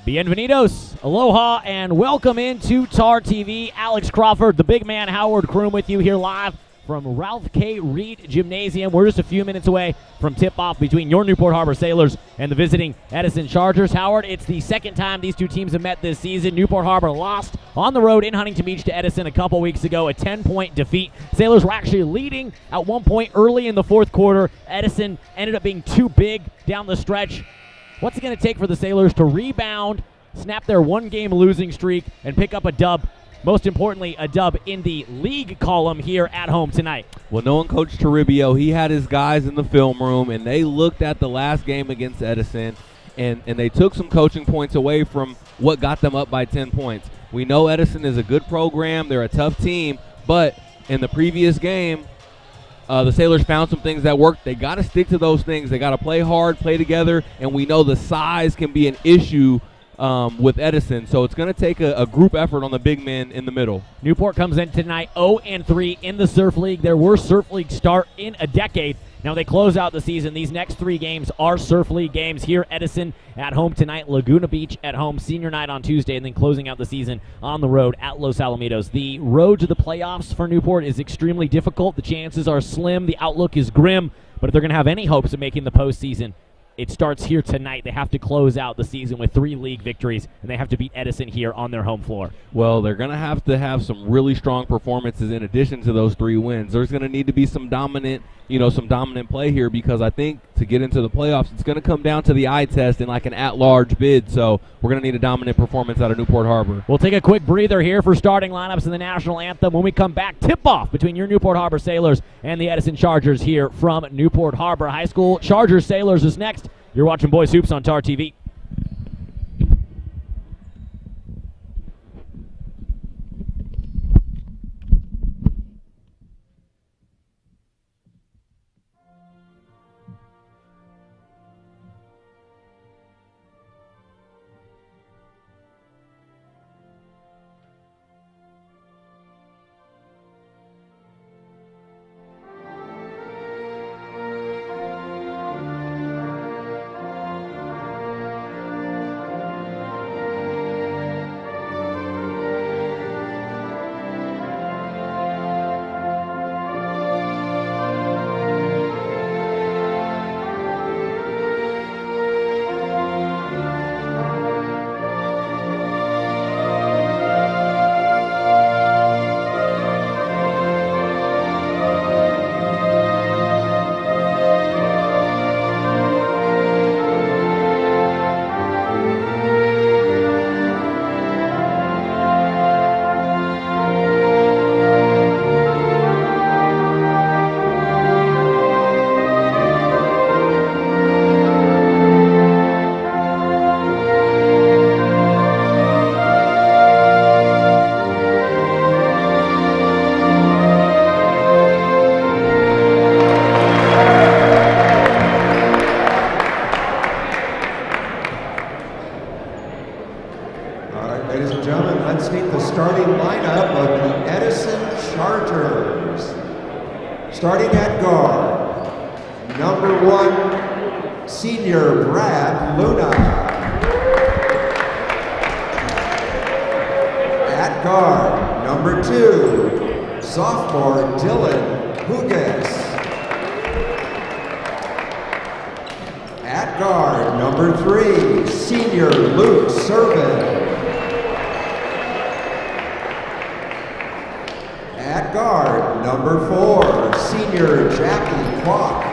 Bienvenidos, aloha, and welcome into TarTV. Alex Crawford, the big man Howard Kroom with you here live from Ralph K. Reed Gymnasium. We're just a few minutes away from tip-off between your Newport Harbor Sailors and the visiting Edison Chargers. Howard, it's the second time these two teams have met this season. Newport Harbor lost on the road in Huntington Beach to Edison a couple weeks ago, a 10-point defeat. Sailors were actually leading at one point early in the fourth quarter. Edison ended up being too big down the stretch. What's it going to take for the Sailors to rebound, snap their one-game losing streak, and pick up a dub? Most importantly, a dub in the league column here at home tonight. Well, knowing Coach Toribio, he had his guys in the film room, and they looked at the last game against Edison, and they took some coaching points away from what got them up by 10 points. We know Edison is a good program. They're a tough team, but in the previous game, the Sailors found some things that worked. They got to stick to those things. They got to play hard, play together, and we know the size can be an issue with Edison, so it's going to take a group effort on the big men in the middle. Newport comes in tonight 0-3 in the Surf League. Their worst Surf League start in a decade. Now they close out the season. These next three games are Surf League games. Here, Edison at home tonight, Laguna Beach at home, senior night on Tuesday, and then closing out the season on the road at Los Alamitos. The road to the playoffs for Newport is extremely difficult. The chances are slim. The outlook is grim. But if they're going to have any hopes of making the postseason, it starts here tonight. They have to close out the season with 3 league victories, and they have to beat Edison here on their home floor. Well, they're going to have some really strong performances in addition to those 3 wins. There's going to need to be some dominant play here, because I think to get into the playoffs, it's going to come down to the eye test and like an at-large bid. So we're going to need a dominant performance out of Newport Harbor. We'll take a quick breather here for starting lineups in the national anthem. When we come back, tip-off between your Newport Harbor Sailors and the Edison Chargers here from Newport Harbor High School. Chargers Sailors is next. You're watching Boys Hoops on TarTV. Starting at guard, number 1, senior Brad Luna. At guard, number 2, sophomore Dylan Hugas. At guard, number 3, senior Luke Servin. At guard, number 4, senior Jackie Kwok.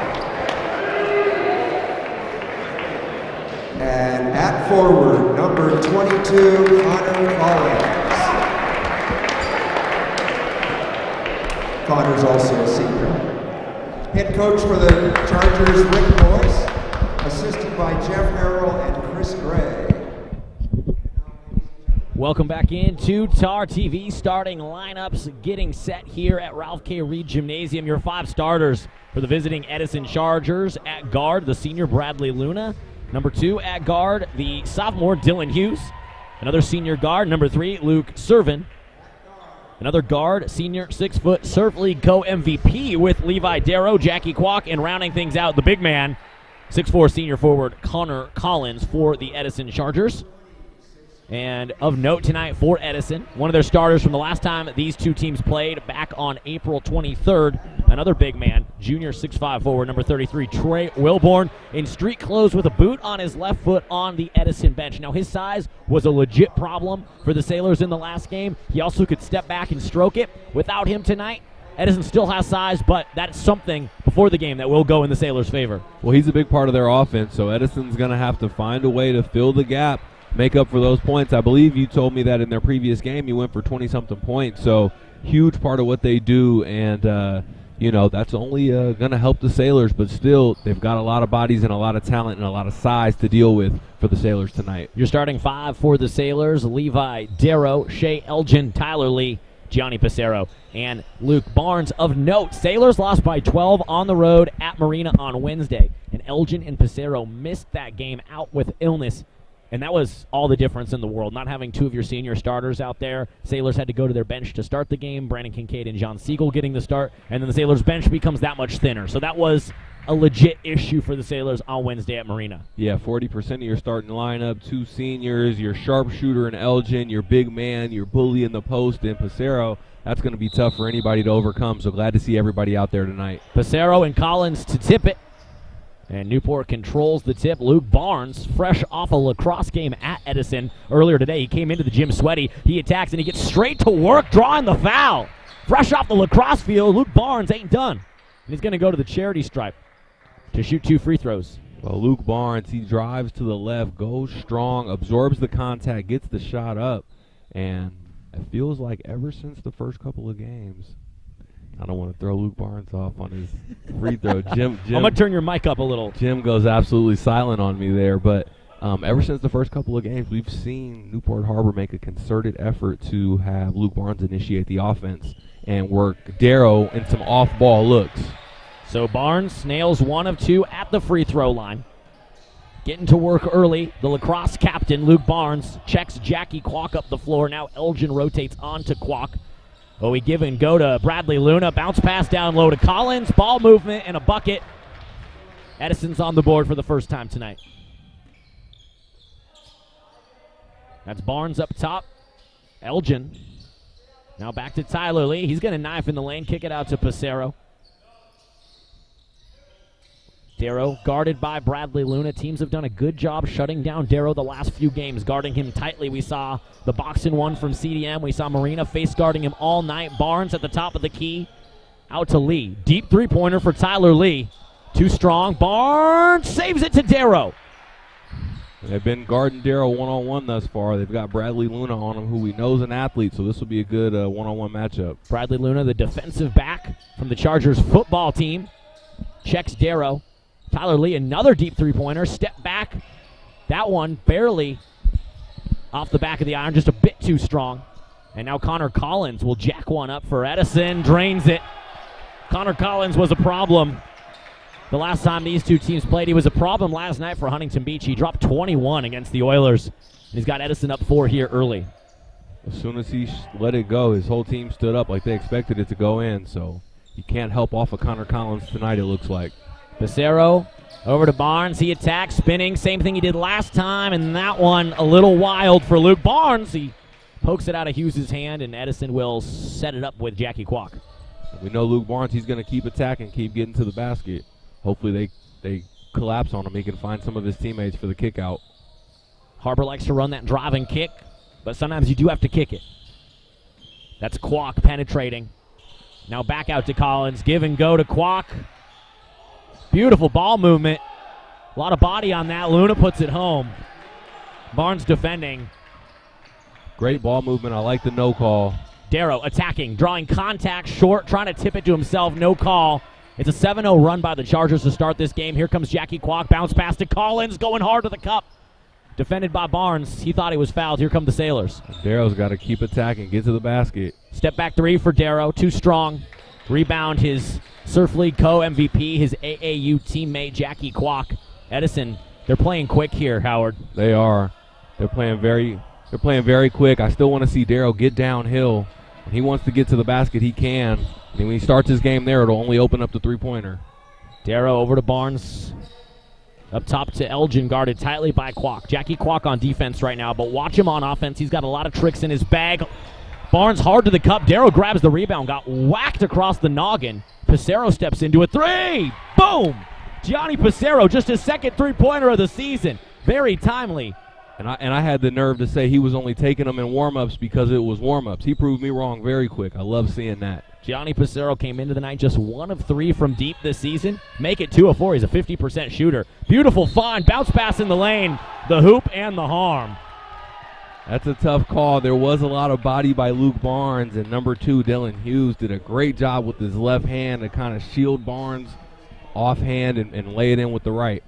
And at forward, number 22, Connor Collins. Connor's also a senior. Head coach for the Chargers, Rick Boyce, assisted by Jeff Harrell and Chris Gray. Welcome back into TarTV. Starting lineups getting set here at Ralph K. Reed Gymnasium. Your 5 starters for the visiting Edison Chargers. At guard, the senior Bradley Luna. Number 2 at guard, the sophomore Dylan Hughes. Another senior guard, number 3, Luke Servin. Another guard, senior 6-foot Surf League co-MVP with Levi Darrow, Jackie Kwok, and rounding things out, the big man, 6'4" senior forward Connor Collins for the Edison Chargers. And of note tonight for Edison, one of their starters from the last time these two teams played back on April 23rd, another big man, junior 6'5" forward, number 33, Trey Wilborn, in street clothes with a boot on his left foot on the Edison bench. Now, his size was a legit problem for the Sailors in the last game. He also could step back and stroke it. Without him tonight, Edison still has size, but that's something before the game that will go in the Sailors' favor. Well, he's a big part of their offense, so Edison's going to have to find a way to fill the gap, make up for those points. I believe you told me that in their previous game you went for 20-something points, so huge part of what they do, and, that's only going to help the Sailors, but still they've got a lot of bodies and a lot of talent and a lot of size to deal with for the Sailors tonight. Your starting five for the Sailors: Levi Darrow, Shea Elgin, Tyler Lee, Gianni Passero, and Luke Barnes. Of note, Sailors lost by 12 on the road at Marina on Wednesday, and Elgin and Passero missed that game out with illness. And that was all the difference in the world, not having two of your senior starters out there. Sailors had to go to their bench to start the game. Brandon Kincaid and John Siegel getting the start, and then the Sailors' bench becomes that much thinner. So that was a legit issue for the Sailors on Wednesday at Marina. Yeah, 40% of your starting lineup, two seniors, your sharpshooter in Elgin, your big man, your bully in the post in Passero. That's going to be tough for anybody to overcome, so glad to see everybody out there tonight. Passero and Collins to tip it. And Newport controls the tip. Luke Barnes, fresh off a lacrosse game at Edison earlier today. He came into the gym sweaty. He attacks, and he gets straight to work, drawing the foul. Fresh off the lacrosse field, Luke Barnes ain't done. And he's going to go to the charity stripe to shoot 2 free throws. Well, Luke Barnes, he drives to the left, goes strong, absorbs the contact, gets the shot up, and it feels like ever since the first couple of games, I don't want to throw Luke Barnes off on his free throw. Jim, I'm going to turn your mic up a little. Jim goes absolutely silent on me there, but ever since the first couple of games, we've seen Newport Harbor make a concerted effort to have Luke Barnes initiate the offense and work Darrow in some off-ball looks. So Barnes nails 1 of 2 at the free throw line. Getting to work early, the lacrosse captain, Luke Barnes, checks Jackie Kwok up the floor. Now Elgin rotates on to Kwok. We give and go to Bradley Luna. Bounce pass down low to Collins. Ball movement and a bucket. Edison's on the board for the first time tonight. That's Barnes up top. Elgin. Now back to Tyler Lee. He's going to knife in the lane. Kick it out to Passero. Darrow guarded by Bradley Luna. Teams have done a good job shutting down Darrow the last few games, guarding him tightly. We saw the boxing one from CDM. We saw Marina face guarding him all night. Barnes at the top of the key. Out to Lee. Deep three-pointer for Tyler Lee. Too strong. Barnes saves it to Darrow. They've been guarding Darrow one-on-one thus far. They've got Bradley Luna on him, who we know is an athlete, so this will be a good one-on-one matchup. Bradley Luna, the defensive back from the Chargers football team, checks Darrow. Tyler Lee, another deep three-pointer. Step back. That one barely off the back of the iron, just a bit too strong. And now Connor Collins will jack one up for Edison. Drains it. Connor Collins was a problem the last time these two teams played. He was a problem last night for Huntington Beach. He dropped 21 against the Oilers. And he's got Edison up 4 here early. As soon as he let it go, his whole team stood up like they expected it to go in. So you can't help off of Connor Collins tonight, it looks like. Passero over to Barnes. He attacks, spinning. Same thing he did last time, and that one a little wild for Luke Barnes. He pokes it out of Hughes' hand, and Edison will set it up with Jackie Kwok. We know Luke Barnes, he's going to keep attacking, keep getting to the basket. Hopefully they collapse on him. He can find some of his teammates for the kick out. Harbor likes to run that driving kick, but sometimes you do have to kick it. That's Kwok penetrating. Now back out to Collins. Give and go to Kwok. Beautiful ball movement. A lot of body on that. Luna puts it home. Barnes defending. Great ball movement. I like the no call. Darrow attacking, drawing contact short, trying to tip it to himself. No call. It's a 7-0 run by the Chargers to start this game. Here comes Jackie Kwok. Bounce pass to Collins. Going hard to the cup. Defended by Barnes. He thought he was fouled. Here come the Sailors. Darrow's got to keep attacking. Get to the basket. Step back 3 for Darrow. Too strong. Rebound his Surf League co-MVP, his AAU teammate, Jackie Kwok. Edison, they're playing quick here, Howard. They are. They're playing very quick. I still want to see Darrow get downhill. When he wants to get to the basket, he can. And when he starts his game there, it'll only open up the three-pointer. Darrow over to Barnes. Up top to Elgin, guarded tightly by Kwok. Jackie Kwok on defense right now, but watch him on offense. He's got a lot of tricks in his bag. Barnes hard to the cup. Darrow grabs the rebound, got whacked across the noggin. Pissarro steps into a three. Boom! Gianni Pissarro, just his second three-pointer of the season. Very timely. And I had the nerve to say he was only taking them in warm-ups because it was warm-ups. He proved me wrong very quick. I love seeing that. Gianni Pissarro came into the night just 1 of 3 from deep this season. Make it 2 of 4. He's a 50% shooter. Beautiful find. Bounce pass in the lane. The hoop and the harm. That's a tough call. There was a lot of body by Luke Barnes, and number 2, Dylan Hughes, did a great job with his left hand to kind of shield Barnes offhand and lay it in with the right.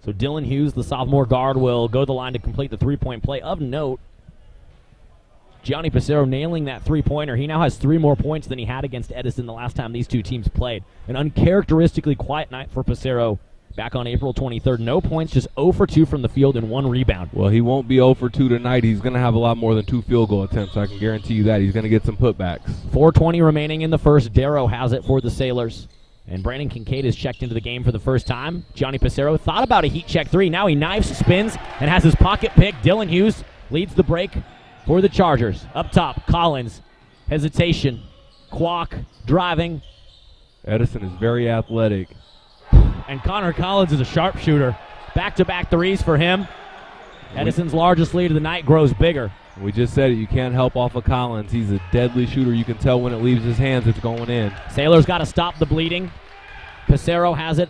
So Dylan Hughes, the sophomore guard, will go to the line to complete the three-point play. Of note, Gianni Pissarro nailing that three-pointer. He now has 3 more points than he had against Edison the last time these two teams played. An uncharacteristically quiet night for Pissarro back on April 23rd. No points, just 0 for 2 from the field and 1 rebound. Well, he won't be 0 for 2 tonight. He's going to have a lot more than 2 field goal attempts. I can guarantee you that. He's going to get some putbacks. 4:20 remaining in the first. Darrow has it for the Sailors. And Brandon Kincaid is checked into the game for the first time. Gianni Pissarro thought about a heat check 3. Now he knifes, spins, and has his pocket pick. Dylan Hughes leads the break for the Chargers. Up top, Collins. Hesitation. Kwok driving. Edison is very athletic. And Connor Collins is a sharpshooter. Back-to-back threes for him. Edison's largest lead of the night grows bigger. We just said it. You can't help off of Collins. He's a deadly shooter. You can tell when it leaves his hands, it's going in. Sailors got to stop the bleeding. Pissarro has it.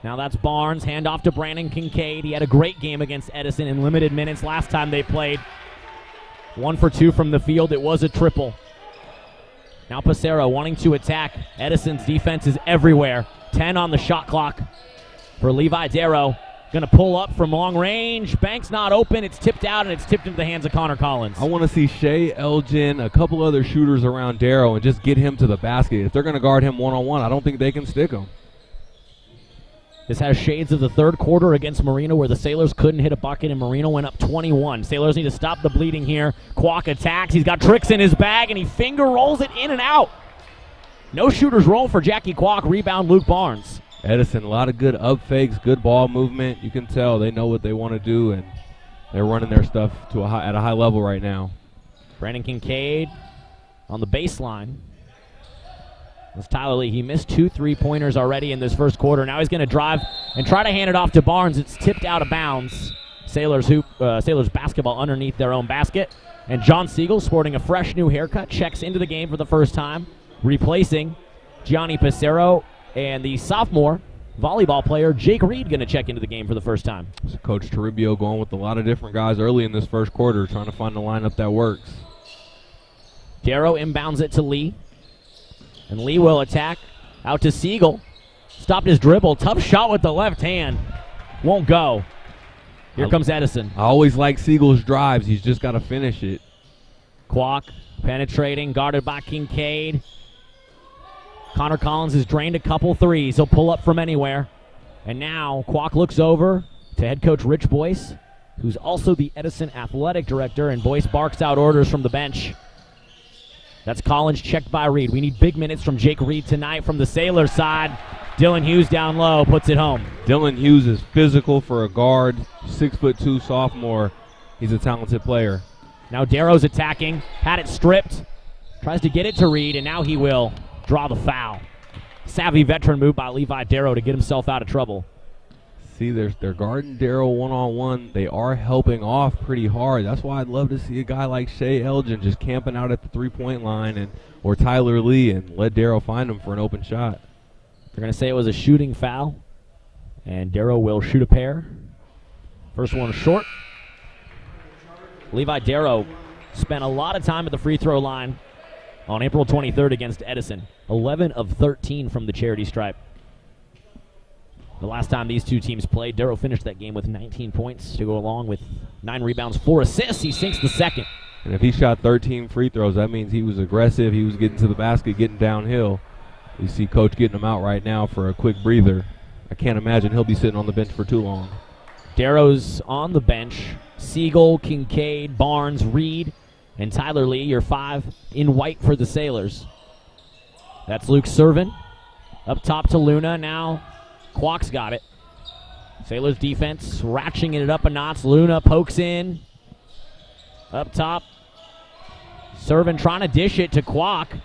Now that's Barnes. Hand off to Brandon Kincaid. He had a great game against Edison in limited minutes last time they played. 1 for 2 from the field. It was a triple. Now Pissarro wanting to attack. Edison's defense is everywhere. 10 on the shot clock for Levi Darrow. Going to pull up from long range. Bank's not open. It's tipped out, and it's tipped into the hands of Connor Collins. I want to see Shea, Elgin, a couple other shooters around Darrow, and just get him to the basket. If they're going to guard him one-on-one, I don't think they can stick him. This has shades of the third quarter against Marino, where the Sailors couldn't hit a bucket, and Marino went up 21. Sailors need to stop the bleeding here. Kwok attacks. He's got tricks in his bag, and he finger rolls it in and out. No shooters roll for Jackie Kwok. Rebound, Luke Barnes. Edison, a lot of good up fakes, good ball movement. You can tell they know what they want to do, and they're running their stuff at a high level right now. Brandon Kincaid on the baseline. That's Tyler Lee. He missed 2 3-pointers already in this first quarter. Now he's going to drive and try to hand it off to Barnes. It's tipped out of bounds. Sailors basketball underneath their own basket. And John Siegel, sporting a fresh new haircut, checks into the game for the first time, replacing Gianni Pissarro. And the sophomore volleyball player, Jake Reed, going to check into the game for the first time. So Coach Toribio going with a lot of different guys early in this first quarter, trying to find a lineup that works. Darrow inbounds it to Lee. And Lee will attack out to Siegel. Stopped his dribble. Tough shot with the left hand. Won't go. Here comes Edison. I always like Siegel's drives. He's just got to finish it. Kwok penetrating, guarded by Kincaid. Connor Collins has drained a couple threes. He'll pull up from anywhere. And now Kwok looks over to head coach Rich Boyce, who's also the Edison athletic director, and Boyce barks out orders from the bench. That's Collins checked by Reed. We need big minutes from Jake Reed tonight from the Sailors side. Dylan Hughes down low, puts it home. Dylan Hughes is physical for a guard, 6'2" sophomore. He's a talented player. Now Darrow's attacking, had it stripped, tries to get it to Reed, and now he will draw the foul. Savvy veteran move by Levi Darrow to get himself out of trouble. See, they're guarding Darrow one-on-one. They are helping off pretty hard. That's why I'd love to see a guy like Shea Elgin just camping out at the three-point line, or Tyler Lee, and let Darrow find him for an open shot. They're going to say it was a shooting foul, and Darrow will shoot a pair. First one short. Levi Darrow spent a lot of time at the free throw line on April 23rd against Edison. 11 of 13 from the charity stripe. The last time these two teams played, Darrow finished that game with 19 points to go along with 9 rebounds, 4 assists. He sinks the second. And if he shot 13 free throws, that means he was aggressive. He was getting to the basket, getting downhill. You see Coach getting him out right now for a quick breather. I can't imagine he'll be sitting on the bench for too long. Darrow's on the bench. Siegel, Kincaid, Barnes, Reed, and Tyler Lee, your 5 in white for the Sailors. That's Luke Servin. Up top to Luna. Now Kwok's got it. Sailors defense ratcheting it up a notch. Luna pokes in. Up top. Serving, trying to dish it to Kwok.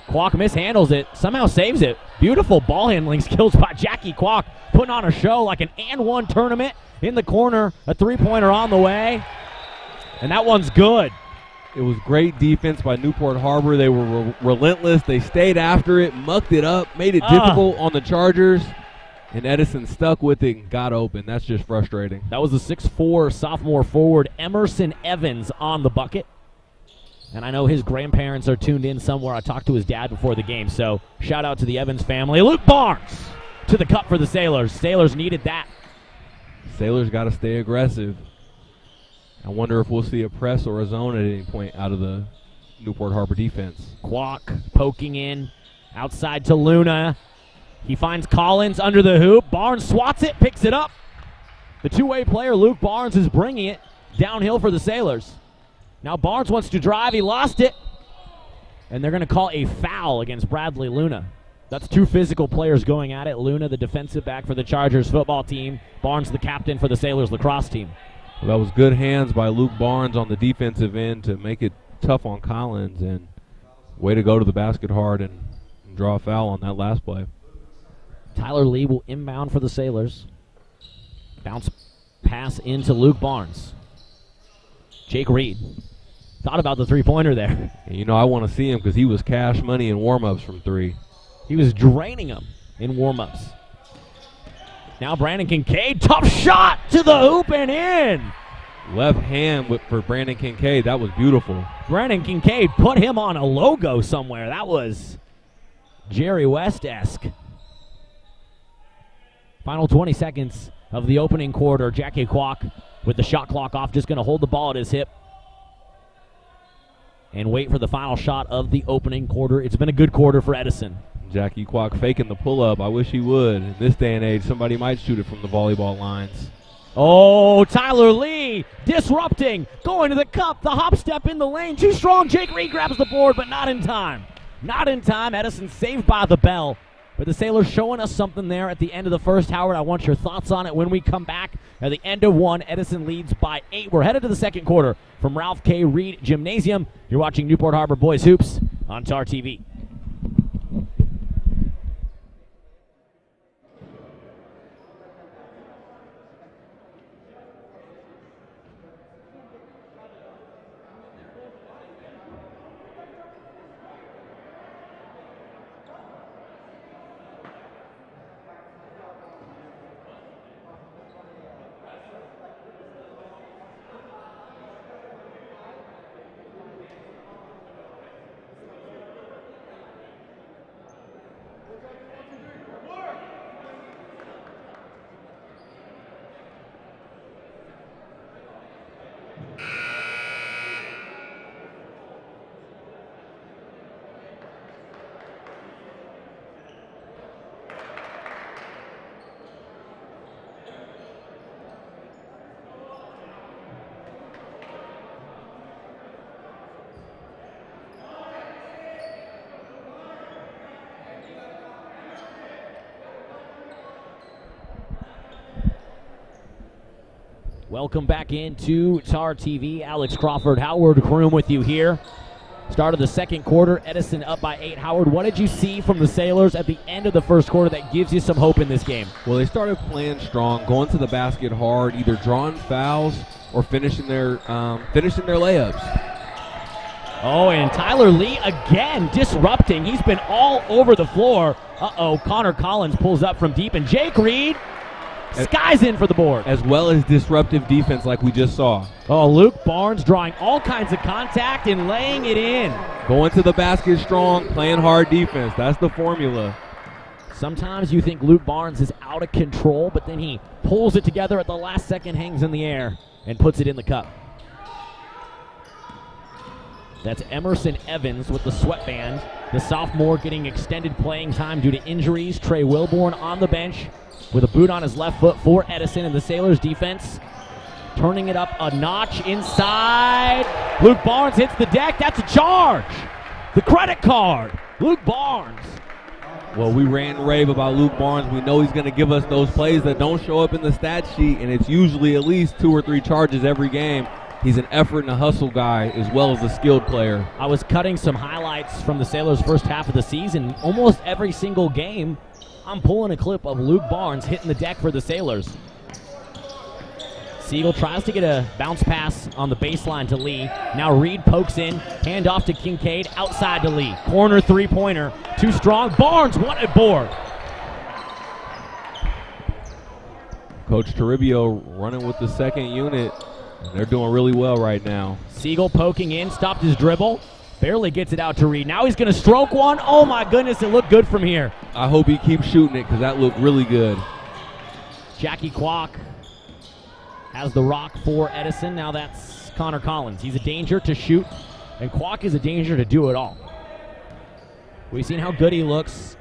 Kwok mishandles it. Somehow saves it. Beautiful ball handling skills by Jackie Kwok. Putting on a show like an and-one tournament in the corner. A three-pointer on the way. And that one's good. It was great defense by Newport Harbor. They were relentless. They stayed after it, mucked it up, made it difficult on the Chargers. And Edison stuck with it and got open. That's just frustrating. That was the 6'4" sophomore forward, Emerson Evans, on the bucket. And I know his grandparents are tuned in somewhere. I talked to his dad before the game, so shout out to the Evans family. Luke Barnes to the cup for the Sailors. Sailors needed that. Sailors got to stay aggressive. I wonder if we'll see a press or a zone at any point out of the Newport Harbor defense. Kwok poking in, outside to Luna. He finds Collins under the hoop. Barnes swats it, picks it up. The two-way player, Luke Barnes, is bringing it downhill for the Sailors. Now Barnes wants to drive. He lost it. And they're going to call a foul against Bradley Luna. That's two physical players going at it. Luna, the defensive back for the Chargers football team. Barnes, the captain for the Sailors lacrosse team. Well, that was good hands by Luke Barnes on the defensive end to make it tough on Collins. And way to go to the basket hard and draw a foul on that last play. Tyler Lee will inbound for the Sailors. Bounce pass into Luke Barnes. Jake Reed thought about the three-pointer there. And you know, I want to see him because he was cash money in warm-ups from three. He was draining them in warm-ups. Now Brandon Kincaid, tough shot to the hoop and in. Left hand for Brandon Kincaid. That was beautiful. Brandon Kincaid put him on a logo somewhere. That was Jerry West-esque. Final 20 seconds of the opening quarter. Jackie Kwok with the shot clock off, just going to hold the ball at his hip and wait for the final shot of the opening quarter. It's been a good quarter for Edison. Jackie Kwok faking the pull-up. I wish he would. In this day and age, somebody might shoot it from the volleyball lines. Oh, Tyler Lee disrupting, going to the cup, the hop step in the lane. Too strong. Jake Reed grabs the board, but not in time. Not in time. Edison saved by the bell. But the Sailors showing us something there at the end of the first. Howard, I want your thoughts on it when we come back. At the end of one, Edison leads by 8. We're headed to the second quarter from Ralph K. Reed Gymnasium. You're watching Newport Harbor Boys Hoops on TarTV. Welcome back into TarTV. Alex Crawford, Howard Kroom with you here. Start of the second quarter, Edison up by 8. Howard, what did you see from the Sailors at the end of the first quarter that gives you some hope in this game? Well, they started playing strong, going to the basket hard, either drawing fouls or finishing their layups. Oh, and Tyler Lee again disrupting. He's been all over the floor. Connor Collins pulls up from deep, and Jake Reed skies in for the board. As well as disruptive defense like we just saw. Oh, Luke Barnes drawing all kinds of contact and laying it in. Going to the basket strong, playing hard defense. That's the formula. Sometimes you think Luke Barnes is out of control, but then he pulls it together at the last second, hangs in the air, and puts it in the cup. That's Emerson Evans with the sweatband. The sophomore getting extended playing time due to injuries. Trey Wilborn on the bench with a boot on his left foot for Edison, and the Sailors defense turning it up a notch inside. Luke Barnes hits the deck. That's a charge. The credit card. Luke Barnes Well, we ran and rave about Luke Barnes. We know he's going to give us those plays that don't show up in the stat sheet, and it's usually at least 2 or 3 charges every game. He's an effort and a hustle guy as well as a skilled player. I was cutting some highlights from the Sailors' first half of the season. Almost every single game, I'm pulling a clip of Luke Barnes hitting the deck for the Sailors. Siegel tries to get a bounce pass on the baseline to Lee. Now Reed pokes in, hand off to Kincaid, outside to Lee. Corner three-pointer, too strong. Barnes wanted board. Coach Toribio running with the second unit. They're doing really well right now. Siegel poking in, stopped his dribble. Barely gets it out to Reed. Now he's going to stroke one. Oh, my goodness, it looked good from here. I hope he keeps shooting it because that looked really good. Jackie Kwok has the rock for Edison. Now that's Connor Collins. He's a danger to shoot, and Kwok is a danger to do it all. We've seen how good he looks.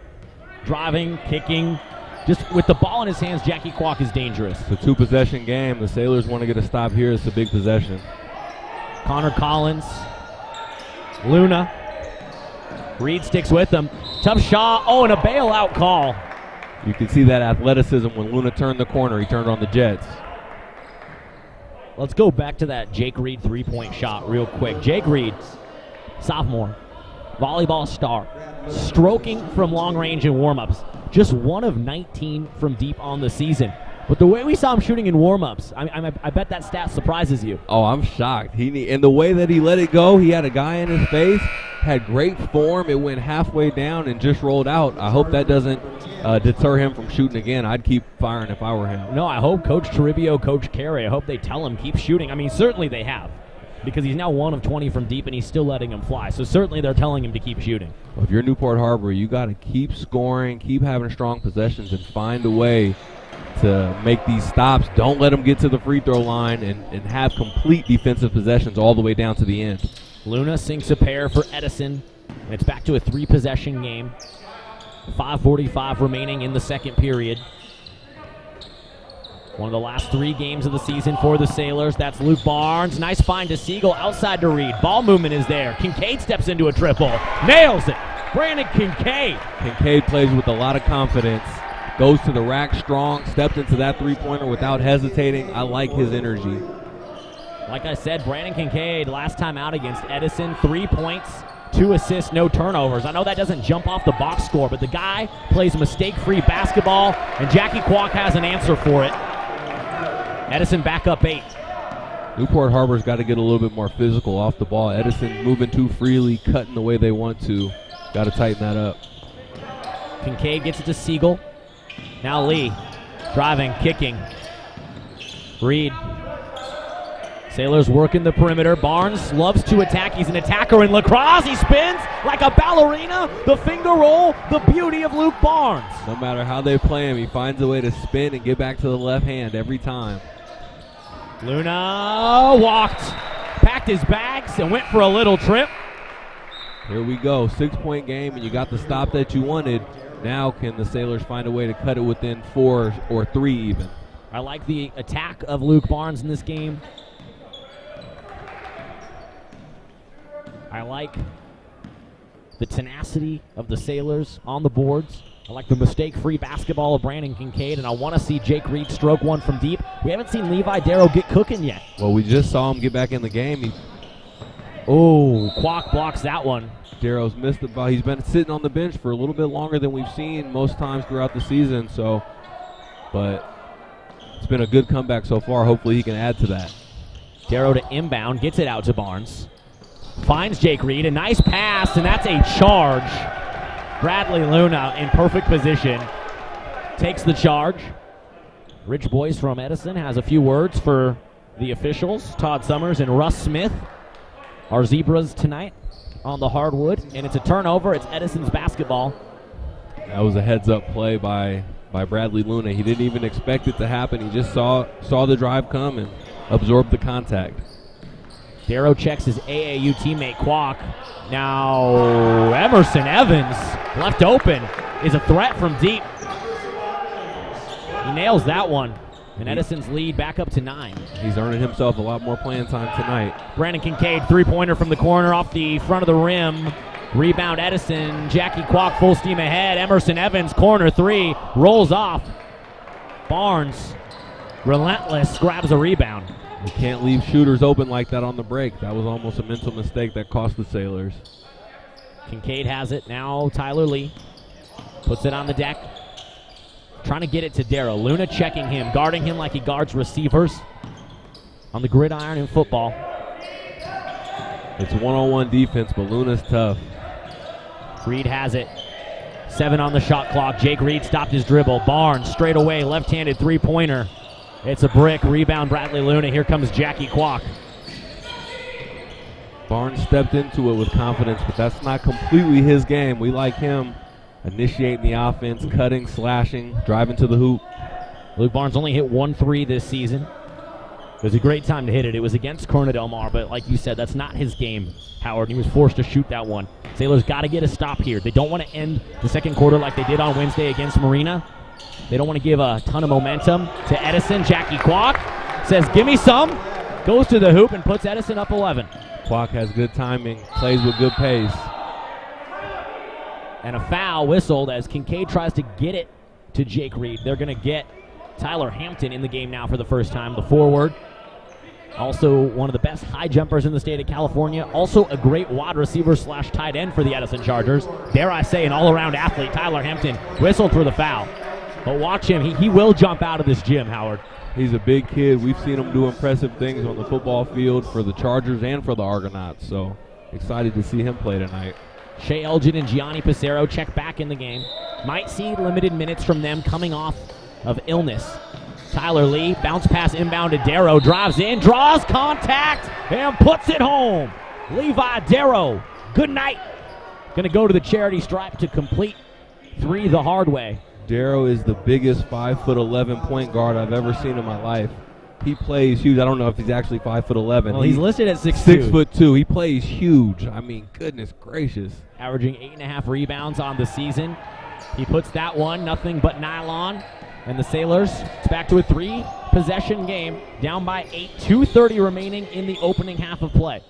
Driving, kicking. Just with the ball in his hands, Jackie Kwok is dangerous. It's a 2-possession game. The Sailors want to get a stop here. It's a big possession. Connor Collins. Luna. Reed sticks with him. Tough shot. Oh, and a bailout call. You can see that athleticism when Luna turned the corner. He turned on the Jets. Let's go back to that Jake Reed three-point shot real quick. Jake Reed, sophomore, volleyball star, stroking from long range in warm-ups. Just 1 of 19 from deep on the season. But the way we saw him shooting in warm-ups, I bet that stat surprises you. Oh, I'm shocked. And the way that he let it go, he had a guy in his face, had great form. It went halfway down and just rolled out. I hope that doesn't deter him from shooting again. I'd keep firing if I were him. No, I hope Coach Toribio, Coach Carey, I hope they tell him keep shooting. I mean, certainly they have, because he's now 1 of 20 from deep and he's still letting him fly. So certainly they're telling him to keep shooting. Well, if you're Newport Harbor, you got to keep scoring, keep having strong possessions, and find a way to make these stops. Don't let them get to the free throw line and have complete defensive possessions all the way down to the end. Luna sinks a pair for Edison, and it's back to a 3-possession game. 5:45 remaining in the second period. One of the last 3 games of the season for the Sailors. That's Luke Barnes. Nice find to Siegel, outside to Reed. Ball movement is there. Kincaid steps into a triple. Nails it. Brandon Kincaid. Kincaid plays with a lot of confidence. Goes to the rack strong, stepped into that three-pointer without hesitating. I like his energy. Like I said, Brandon Kincaid, last time out against Edison, 3 points, 2 assists, no turnovers. I know that doesn't jump off the box score, but the guy plays mistake-free basketball, and Jackie Kwok has an answer for it. Edison back up 8. Newport Harbor's got to get a little bit more physical off the ball. Edison moving too freely, cutting the way they want to. Got to tighten that up. Kincaid gets it to Siegel. Now Lee, driving, kicking. Reed. Sailors working the perimeter. Barnes loves to attack. He's an attacker in lacrosse. He spins like a ballerina. The finger roll, the beauty of Luke Barnes. No matter how they play him, he finds a way to spin and get back to the left hand every time. Luna walked, packed his bags, and went for a little trip. Here we go. 6-point game, and you got the stop that you wanted. Now can the Sailors find a way to cut it within 4 or 3 even? I like the attack of Luke Barnes in this game. I like the tenacity of the Sailors on the boards. I like the mistake-free basketball of Brandon Kincaid, and I want to see Jake Reed stroke one from deep. We haven't seen Levi Darrow get cooking yet. Well, we just saw him get back in the game. Oh, Kwok blocks that one. Darrow's missed the ball. He's been sitting on the bench for a little bit longer than we've seen most times throughout the season. But it's been a good comeback so far. Hopefully he can add to that. Darrow to inbound, gets it out to Barnes. Finds Jake Reed, a nice pass, and that's a charge. Bradley Luna in perfect position. Takes the charge. Rich Boyce from Edison has a few words for the officials, Todd Summers and Russ Smith. Our Zebras tonight on the hardwood, and it's a turnover. It's Edison's basketball. That was a heads-up play by Bradley Luna. He didn't even expect it to happen. He just saw the drive come and absorbed the contact. Darrow checks his AAU teammate Kwok. Now Emerson Evans, left open, is a threat from deep. He nails that one. And Edison's lead back up to 9. He's earning himself a lot more playing time tonight. Brandon Kincaid, three-pointer from the corner off the front of the rim. Rebound Edison. Jackie Kwok full steam ahead. Emerson Evans, corner three, rolls off. Barnes, relentless, grabs a rebound. You can't leave shooters open like that on the break. That was almost a mental mistake that cost the Sailors. Kincaid has it. Now Tyler Lee puts it on the deck. Trying to get it to Darrow. Luna checking him, guarding him like he guards receivers on the gridiron in football. It's one-on-one defense, but Luna's tough. Reed has it. 7 on the shot clock. Jake Reed stopped his dribble. Barnes straight away, left-handed three-pointer. It's a brick. Rebound Bradley Luna. Here comes Jackie Kwok. Barnes stepped into it with confidence, but that's not completely his game. We like him initiating the offense, cutting, slashing, driving to the hoop. Luke Barnes only hit 1 3 this season. It was a great time to hit it. It was against Corona Del Mar, but like you said, that's not his game, Howard. He was forced to shoot that one. Sailors got to get a stop here. They don't want to end the second quarter like they did on Wednesday against Marina. They don't want to give a ton of momentum to Edison. Jackie Kwok says, give me some. Goes to the hoop and puts Edison up 11. Kwok has good timing, plays with good pace. And a foul whistled as Kincaid tries to get it to Jake Reed. They're going to get Tyler Hampton in the game now for the first time, the forward. Also one of the best high jumpers in the state of California. Also a great wide receiver / tight end for the Edison Chargers. Dare I say, an all-around athlete. Tyler Hampton whistled for the foul. But watch him. He will jump out of this gym, Howard. He's a big kid. We've seen him do impressive things on the football field for the Chargers and for the Argonauts. So excited to see him play tonight. Shea Elgin and Gianni Passero check back in the game. Might see limited minutes from them coming off of illness. Tyler Lee, bounce pass inbound to Darrow, drives in, draws contact, and puts it home. Levi Darrow, good night. Going to go to the charity stripe to complete 3 the hard way. Darrow is the biggest 5'11" point guard I've ever seen in my life. He plays huge. I don't know if he's actually 5'11". Well, he's listed at 6'2". 6'2". He plays huge. I mean, goodness gracious. Averaging 8.5 rebounds on the season. He puts that one, nothing but nylon. And the Sailors, it's back to a 3-possession game, down by 8, 2:30 remaining in the opening half of play.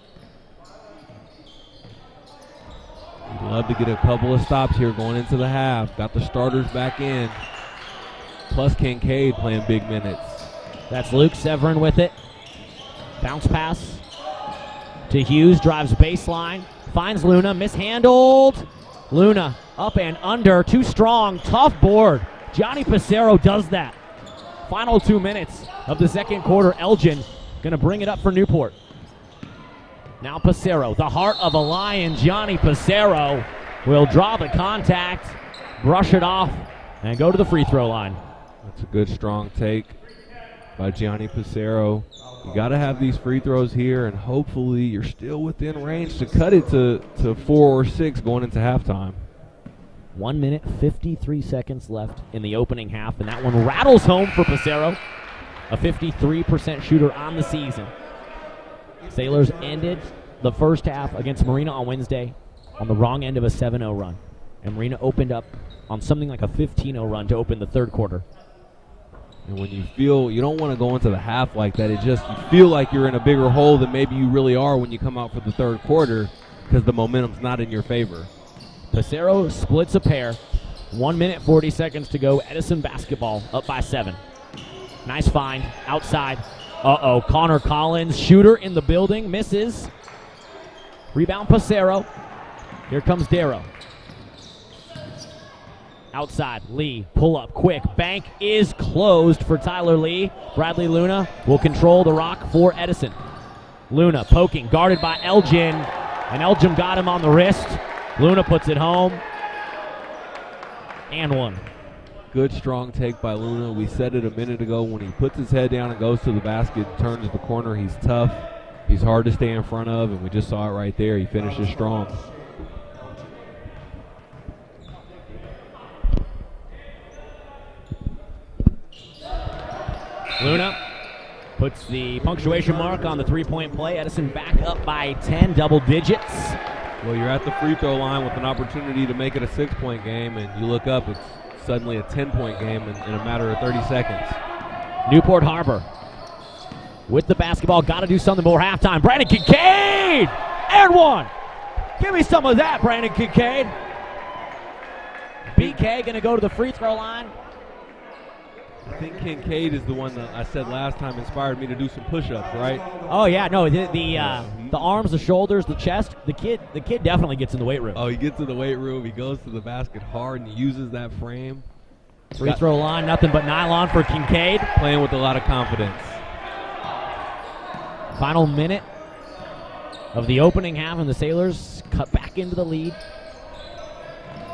We'd love to get a couple of stops here going into the half. Got the starters back in. Plus Kincaid playing big minutes. That's Luke Severin with it. Bounce pass to Hughes, drives baseline, finds Luna, mishandled. Luna up and under, too strong, tough board. Gianni Passero does that. Final 2 minutes of the second quarter. Elgin going to bring it up for Newport. Now Passero, the heart of a Lion. Gianni Passero will draw the contact, brush it off, and go to the free throw line. That's a good strong take by Gianni Passero. You got to have these free throws here, and hopefully you're still within range to cut it to 4 or 6 going into halftime. 1 minute, 53 seconds left in the opening half, and that one rattles home for Passero, a 53% shooter on the season. Sailors ended the first half against Marina on Wednesday on the wrong end of a 7-0 run, and Marina opened up on something like a 15-0 run to open the third quarter. And when you feel you don't want to go into the half like that, you feel like you're in a bigger hole than maybe you really are when you come out for the third quarter because the momentum's not in your favor. Passero splits a pair. 1 minute, 40 seconds to go. Edison basketball up by 7. Nice find outside. Uh-oh, Connor Collins, shooter in the building, misses. Rebound Passero. Here comes Darrow. Outside, Lee, pull up quick. Bank is closed for Tyler Lee. Bradley Luna will control the rock for Edison. Luna poking, guarded by Elgin, and Elgin got him on the wrist. Luna puts it home, and one. Good strong take by Luna. We said it a minute ago. When he puts his head down and goes to the basket, turns the corner, he's tough. He's hard to stay in front of, and we just saw it right there. He finishes strong. Luna puts the punctuation mark on the three-point play. Edison back up by 10, double digits. Well, you're at the free throw line with an opportunity to make it a 6-point game, and you look up, it's suddenly a 10-point game in a matter of 30 seconds. Newport Harbor with the basketball. Got to do something more halftime. Brandon Kincaid! And one! Give me some of that, Brandon Kincaid. BK going to go to the free throw line. I think Kincaid is the one that I said last time inspired me to do some push-ups, right? Oh yeah, no, the arms, the shoulders, the chest. The kid definitely gets in the weight room. Oh, he gets in the weight room. He goes to the basket hard and uses that frame. Free throw line, nothing but nylon for Kincaid. Playing with a lot of confidence. Final minute of the opening half, and the Sailors cut back into the lead.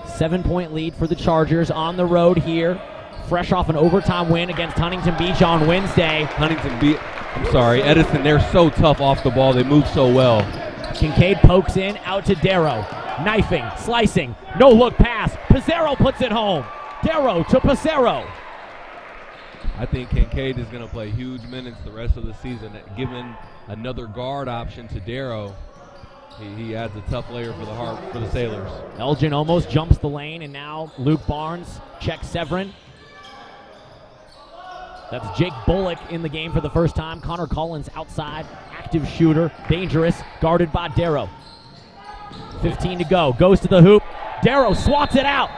7-point lead for the Chargers on the road here. Fresh off an overtime win against Huntington Beach on Wednesday. Edison, they're so tough off the ball. They move so well. Kincaid pokes in, out to Darrow. Knifing, slicing, no look pass. Pizarro puts it home. Darrow to Pizarro. I think Kincaid is going to play huge minutes the rest of the season. Given another guard option to Darrow, he adds a tough layer for the Sailors. Elgin almost jumps the lane, and now Luke Barnes checks Severin. That's Jake Bullock in the game for the first time. Connor Collins outside, active shooter, dangerous, guarded by Darrow. 15 to go, goes to the hoop. Darrow swats it out.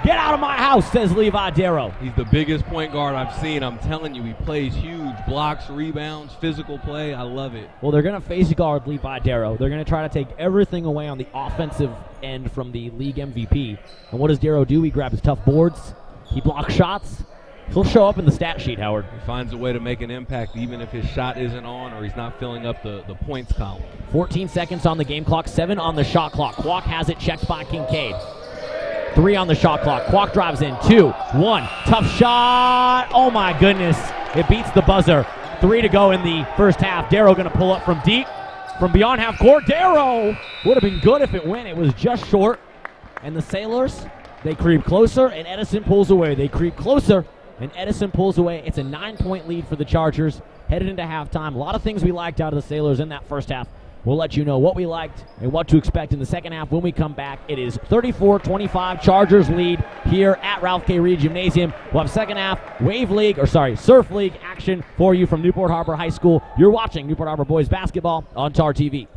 Get out of my house, says Levi Darrow. He's the biggest point guard I've seen. I'm telling you, he plays huge. Blocks, rebounds, physical play. I love it. Well, they're going to face guard Levi Darrow. They're going to try to take everything away on the offensive end from the league MVP. And what does Darrow do? He grabs tough boards. He blocks shots. He'll show up in the stat sheet, Howard. He finds a way to make an impact even if his shot isn't on or he's not filling up the points column. 14 seconds on the game clock, 7 on the shot clock. Kwok has it checked by Kincaid. 3 on the shot clock. Kwok drives in. 2, 1. Tough shot. Oh, my goodness. It beats the buzzer. 3 to go in the first half. Darrow going to pull up from deep. From beyond half court. Darrow would have been good if it went. It was just short. And the Sailors, they creep closer, and Edison pulls away. They creep closer, and Edison pulls away. It's a 9-point lead for the Chargers headed into halftime. A lot of things we liked out of the Sailors in that first half. We'll let you know what we liked and what to expect in the second half when we come back. It is 34-25 Chargers lead here at Ralph K. Reed Gymnasium. We'll have second half Surf League action for you from Newport Harbor High School. You're watching Newport Harbor Boys Basketball on TarTV.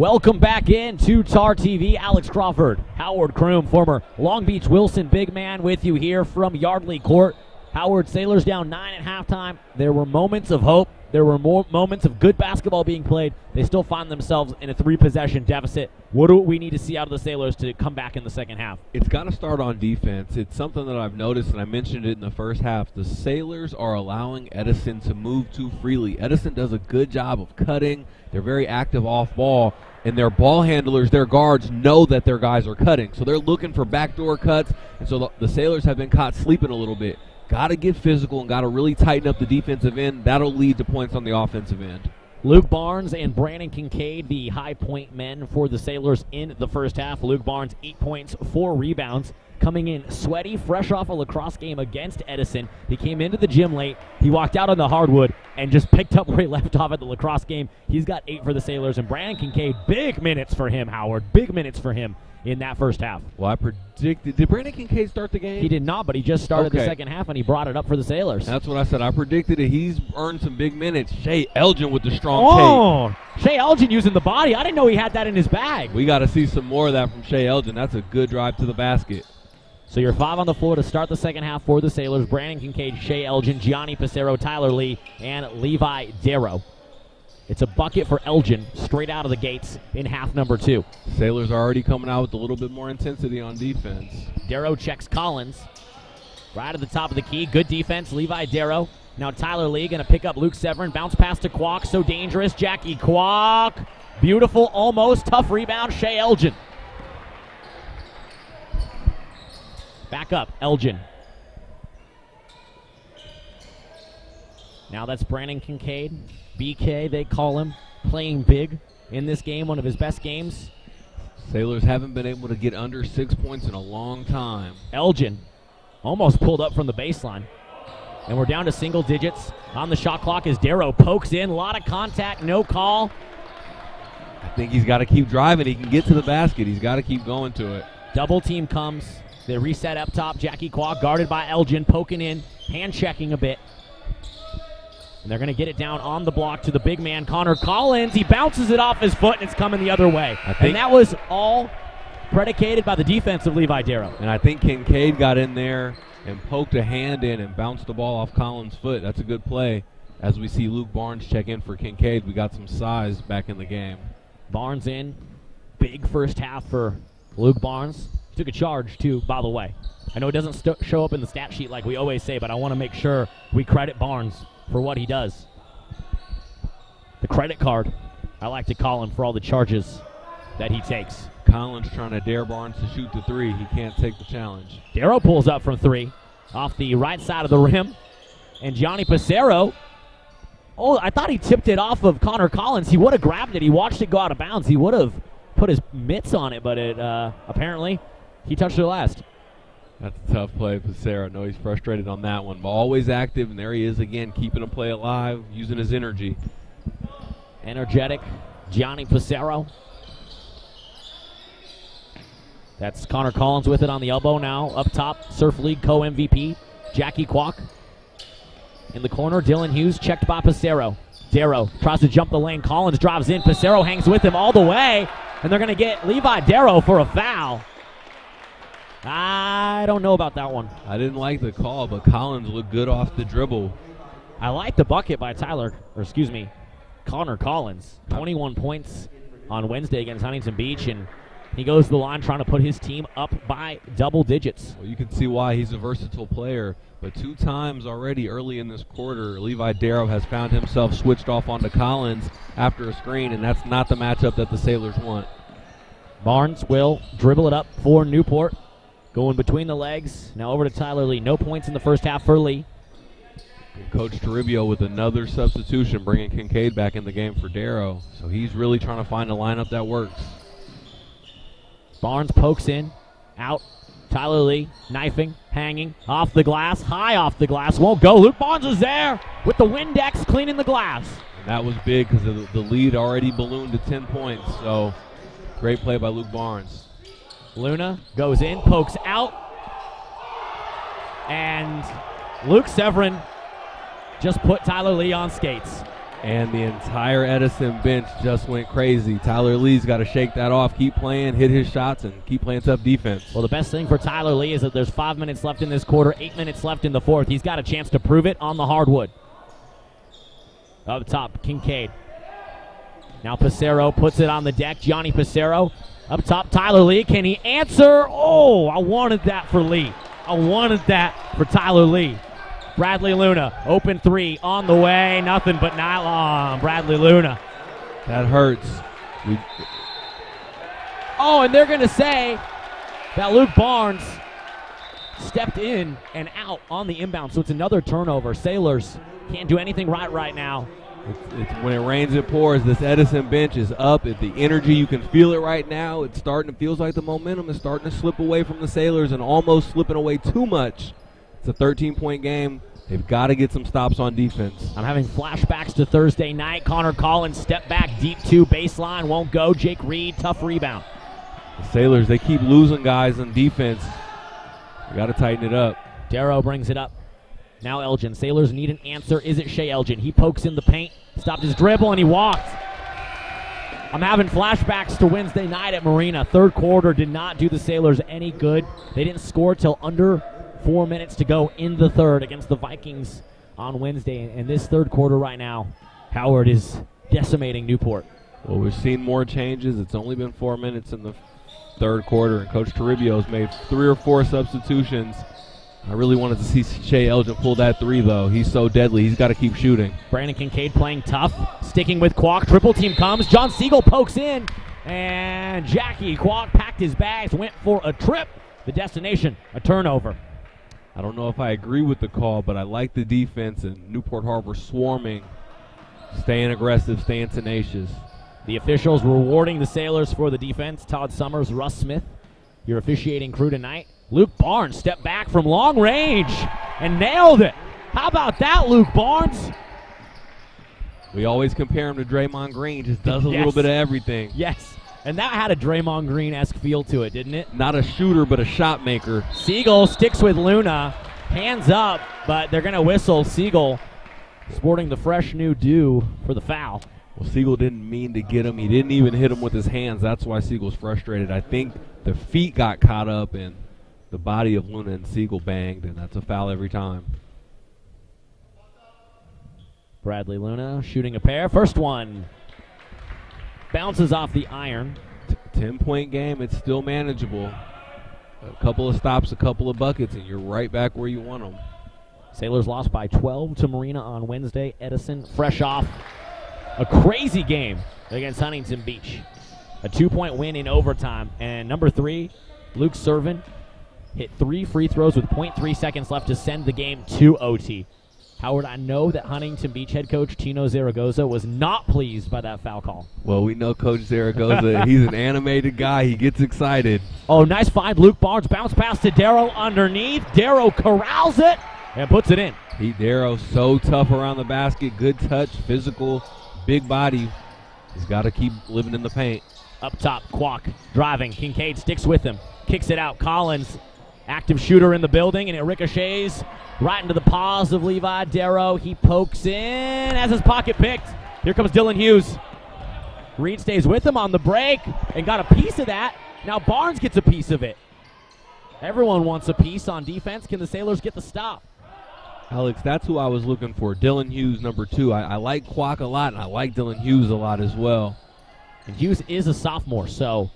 Welcome back in to TarTV. Alex Crawford, Howard Kroom, former Long Beach Wilson big man, with you here from Yardley Court. Howard Sailors down 9 at halftime. There were moments of hope. There were more moments of good basketball being played. They still find themselves in a 3-possession deficit. What do we need to see out of the Sailors to come back in the second half? It's got to start on defense. It's something that I've noticed, and I mentioned it in the first half. The Sailors are allowing Edison to move too freely. Edison does a good job of cutting. They're very active off ball, and their ball handlers, their guards, know that their guys are cutting. So they're looking for backdoor cuts, and so the Sailors have been caught sleeping a little bit. Got to get physical and got to really tighten up the defensive end. That'll lead to points on the offensive end. Luke Barnes and Brandon Kincaid, the high point men for the Sailors in the first half. Luke Barnes, 8 points, 4 rebounds, coming in sweaty, fresh off a lacrosse game against Edison. He came into the gym late. He walked out on the hardwood and just picked up where he left off at the lacrosse game. He's got 8 for the Sailors. And Brandon Kincaid, big minutes for him, Howard. Big minutes for him in that first half. Well, I predicted. Did Brandon Kincaid start the game? He did not, but he just started the second half, and he brought it up for the Sailors. That's what I said. I predicted it. He's earned some big minutes. Shea Elgin with the strong take. Shea Elgin using the body. I didn't know he had that in his bag. We got to see some more of that from Shea Elgin. That's a good drive to the basket. So you're 5 on the floor to start the second half for the Sailors. Brandon Kincaid, Shea Elgin, Gianni Pissarro, Tyler Lee, and Levi Darrow. It's a bucket for Elgin straight out of the gates in half number 2. Sailors are already coming out with a little bit more intensity on defense. Darrow checks Collins. Right at the top of the key. Good defense, Levi Darrow. Now Tyler Lee going to pick up Luke Severin. Bounce pass to Kwok. So dangerous. Jackie Kwok. Beautiful, almost. Tough rebound. Shea Elgin. Back up, Elgin. Now that's Brandon Kincaid. BK, they call him, playing big in this game, one of his best games. Sailors haven't been able to get under 6 points in a long time. Elgin almost pulled up from the baseline. And we're down to single digits on the shot clock as Darrow pokes in. A lot of contact, no call. I think he's got to keep driving. He can get to the basket. He's got to keep going to it. Double team comes. They reset up top. Jackie Kwok guarded by Elgin, poking in, hand checking a bit. And they're going to get it down on the block to the big man, Connor Collins. He bounces it off his foot, and it's coming the other way. And that was all predicated by the defense of Levi Darrow. And I think Kincaid got in there and poked a hand in and bounced the ball off Collins' foot. That's a good play. As we see Luke Barnes check in for Kincaid, we got some size back in the game. Barnes in. Big first half for Luke Barnes. Took a charge, too, by the way. I know it doesn't show up in the stat sheet like we always say, but I want to make sure we credit Barnes for what he does. The credit card, I like to call him for all the charges that he takes. Collins trying to dare Barnes to shoot the 3. He can't take the challenge. Darrow pulls up from 3 off the right side of the rim. And Gianni Pissarro, I thought he tipped it off of Connor Collins. He would have grabbed it. He watched it go out of bounds. He would have put his mitts on it, but it apparently he touched it last. That's a tough play for Pissarro. I know he's frustrated on that one, but always active, and there he is again, keeping a play alive, using his energy. Energetic Gianni Pissarro. That's Connor Collins with it on the elbow now. Up top, Surf League co-MVP, Jackie Kwok. In the corner, Dylan Hughes checked by Pissarro. Darrow tries to jump the lane. Collins drives in. Pissarro hangs with him all the way, and they're going to get Levi Darrow for a foul. I don't know about that one. I didn't like the call, but Collins looked good off the dribble. I like the bucket by Connor Collins. 21 points on Wednesday against Huntington Beach, and he goes to the line trying to put his team up by double digits. Well, you can see why he's a versatile player, but 2 times already early in this quarter, Levi Darrow has found himself switched off onto Collins after a screen, and that's not the matchup that the Sailors want. Barnes will dribble it up for Newport. Going between the legs. Now over to Tyler Lee. No points in the first half for Lee. And Coach Toribio with another substitution, bringing Kincaid back in the game for Darrow. So he's really trying to find a lineup that works. Barnes pokes in. Out. Tyler Lee knifing, hanging, off the glass, high off the glass. Won't go. Luke Barnes is there with the Windex cleaning the glass. And that was big because the lead already ballooned to 10 points. So great play by Luke Barnes. Luna goes in, pokes out, and Luke Severin just put Tyler Lee on skates. And the entire Edison bench just went crazy. Tyler Lee's got to shake that off, keep playing, hit his shots, and keep playing tough defense. Well, the best thing for Tyler Lee is that there's 5 minutes left in this quarter, 8 minutes left in the fourth. He's got a chance to prove it on the hardwood. Up top, Kincaid. Now Passero puts it on the deck. Gianni Passero. Up top, Tyler Lee. Can he answer? Oh, I wanted that for Lee. I wanted that for Tyler Lee. Bradley Luna, open three, on the way, nothing but nylon. Bradley Luna. That hurts. Oh, and they're going to say that Luke Barnes stepped in and out on the inbound, so it's another turnover. Sailors can't do anything right now. It's when it rains, it pours. This Edison bench is up. The energy, you can feel it right now. It feels like the momentum is starting to slip away from the Sailors and almost slipping away too much. It's a 13-point game. They've got to get some stops on defense. I'm having flashbacks to Thursday night. Connor Collins, step back, deep two, baseline, won't go. Jake Reed, tough rebound. The Sailors, they keep losing guys on defense. They got to tighten it up. Darrow brings it up. Now Elgin. Sailors need an answer. Is it Shea Elgin? He pokes in the paint, stopped his dribble, and he walked. I'm having flashbacks to Wednesday night at Marina. Third quarter did not do the Sailors any good. They didn't score till under 4 minutes to go in the third against the Vikings on Wednesday. And this third quarter right now, Howard is decimating Newport. Well, we've seen more changes. It's only been 4 minutes in the third quarter, and Coach Toribio's made 3 or 4 substitutions. I really wanted to see Shea Elgin pull that three, though. He's so deadly. He's got to keep shooting. Brandon Kincaid playing tough, sticking with Kwok. Triple team comes. John Siegel pokes in, and Jackie Kwok packed his bags, went for a trip. The destination, a turnover. I don't know if I agree with the call, but I like the defense and Newport Harbor swarming, staying aggressive, staying tenacious. The officials rewarding the Sailors for the defense. Todd Summers, Russ Smith, your officiating crew tonight. Luke Barnes stepped back from long range and nailed it. How about that, Luke Barnes? We always compare him to Draymond Green. Just does a little bit of everything. Yes, and that had a Draymond Green-esque feel to it, didn't it? Not a shooter, but a shot maker. Siegel sticks with Luna. Hands up, but they're going to whistle. Siegel sporting the fresh new dew for the foul. Well, Siegel didn't mean to get him. He didn't even hit him with his hands. That's why Siegel's frustrated. I think the feet got caught up and the body of Luna and Siegel banged, and that's a foul every time. Bradley Luna shooting a pair. First one bounces off the iron. 10-point game. It's still manageable. A couple of stops, a couple of buckets, and you're right back where you want them. Sailors lost by 12 to Marina on Wednesday. Edison fresh off a crazy game against Huntington Beach. A 2-point win in overtime. And number 3, Luke Servin, hit 3 free throws with 0.3 seconds left to send the game to OT. Howard, I know that Huntington Beach head coach Tino Zaragoza was not pleased by that foul call. Well, we know Coach Zaragoza. He's an animated guy. He gets excited. Oh, nice find. Luke Barnes bounce pass to Darrow underneath. Darrow corrals it and puts it in. Darrow so tough around the basket. Good touch, physical, big body. He's got to keep living in the paint. Up top, Kwok driving. Kincaid sticks with him. Kicks it out. Collins, active shooter in the building, and it ricochets right into the paws of Levi Darrow. He pokes in, has his pocket picked. Here comes Dylan Hughes. Reed stays with him on the break and got a piece of that. Now Barnes gets a piece of it. Everyone wants a piece on defense. Can the Sailors get the stop? Alex, that's who I was looking for. Dylan Hughes, number 2. I like Kwok a lot, and I like Dylan Hughes a lot as well. And Hughes is a sophomore, so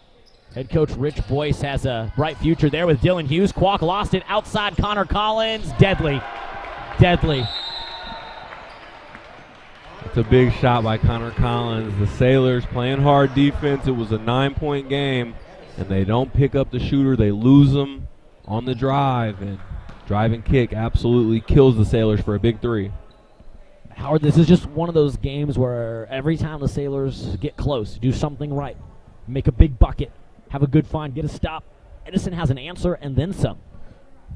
head coach Rich Boyce has a bright future there with Dylan Hughes. Kwok lost it outside Connor Collins. Deadly. Deadly. It's a big shot by Connor Collins. The Sailors playing hard defense. It was a 9-point game, and they don't pick up the shooter. They lose them on the drive, and drive and kick absolutely kills the Sailors for a big 3. Howard, this is just one of those games where every time the Sailors get close, do something right, make a big bucket, have a good find, get a stop, Edison has an answer and then some.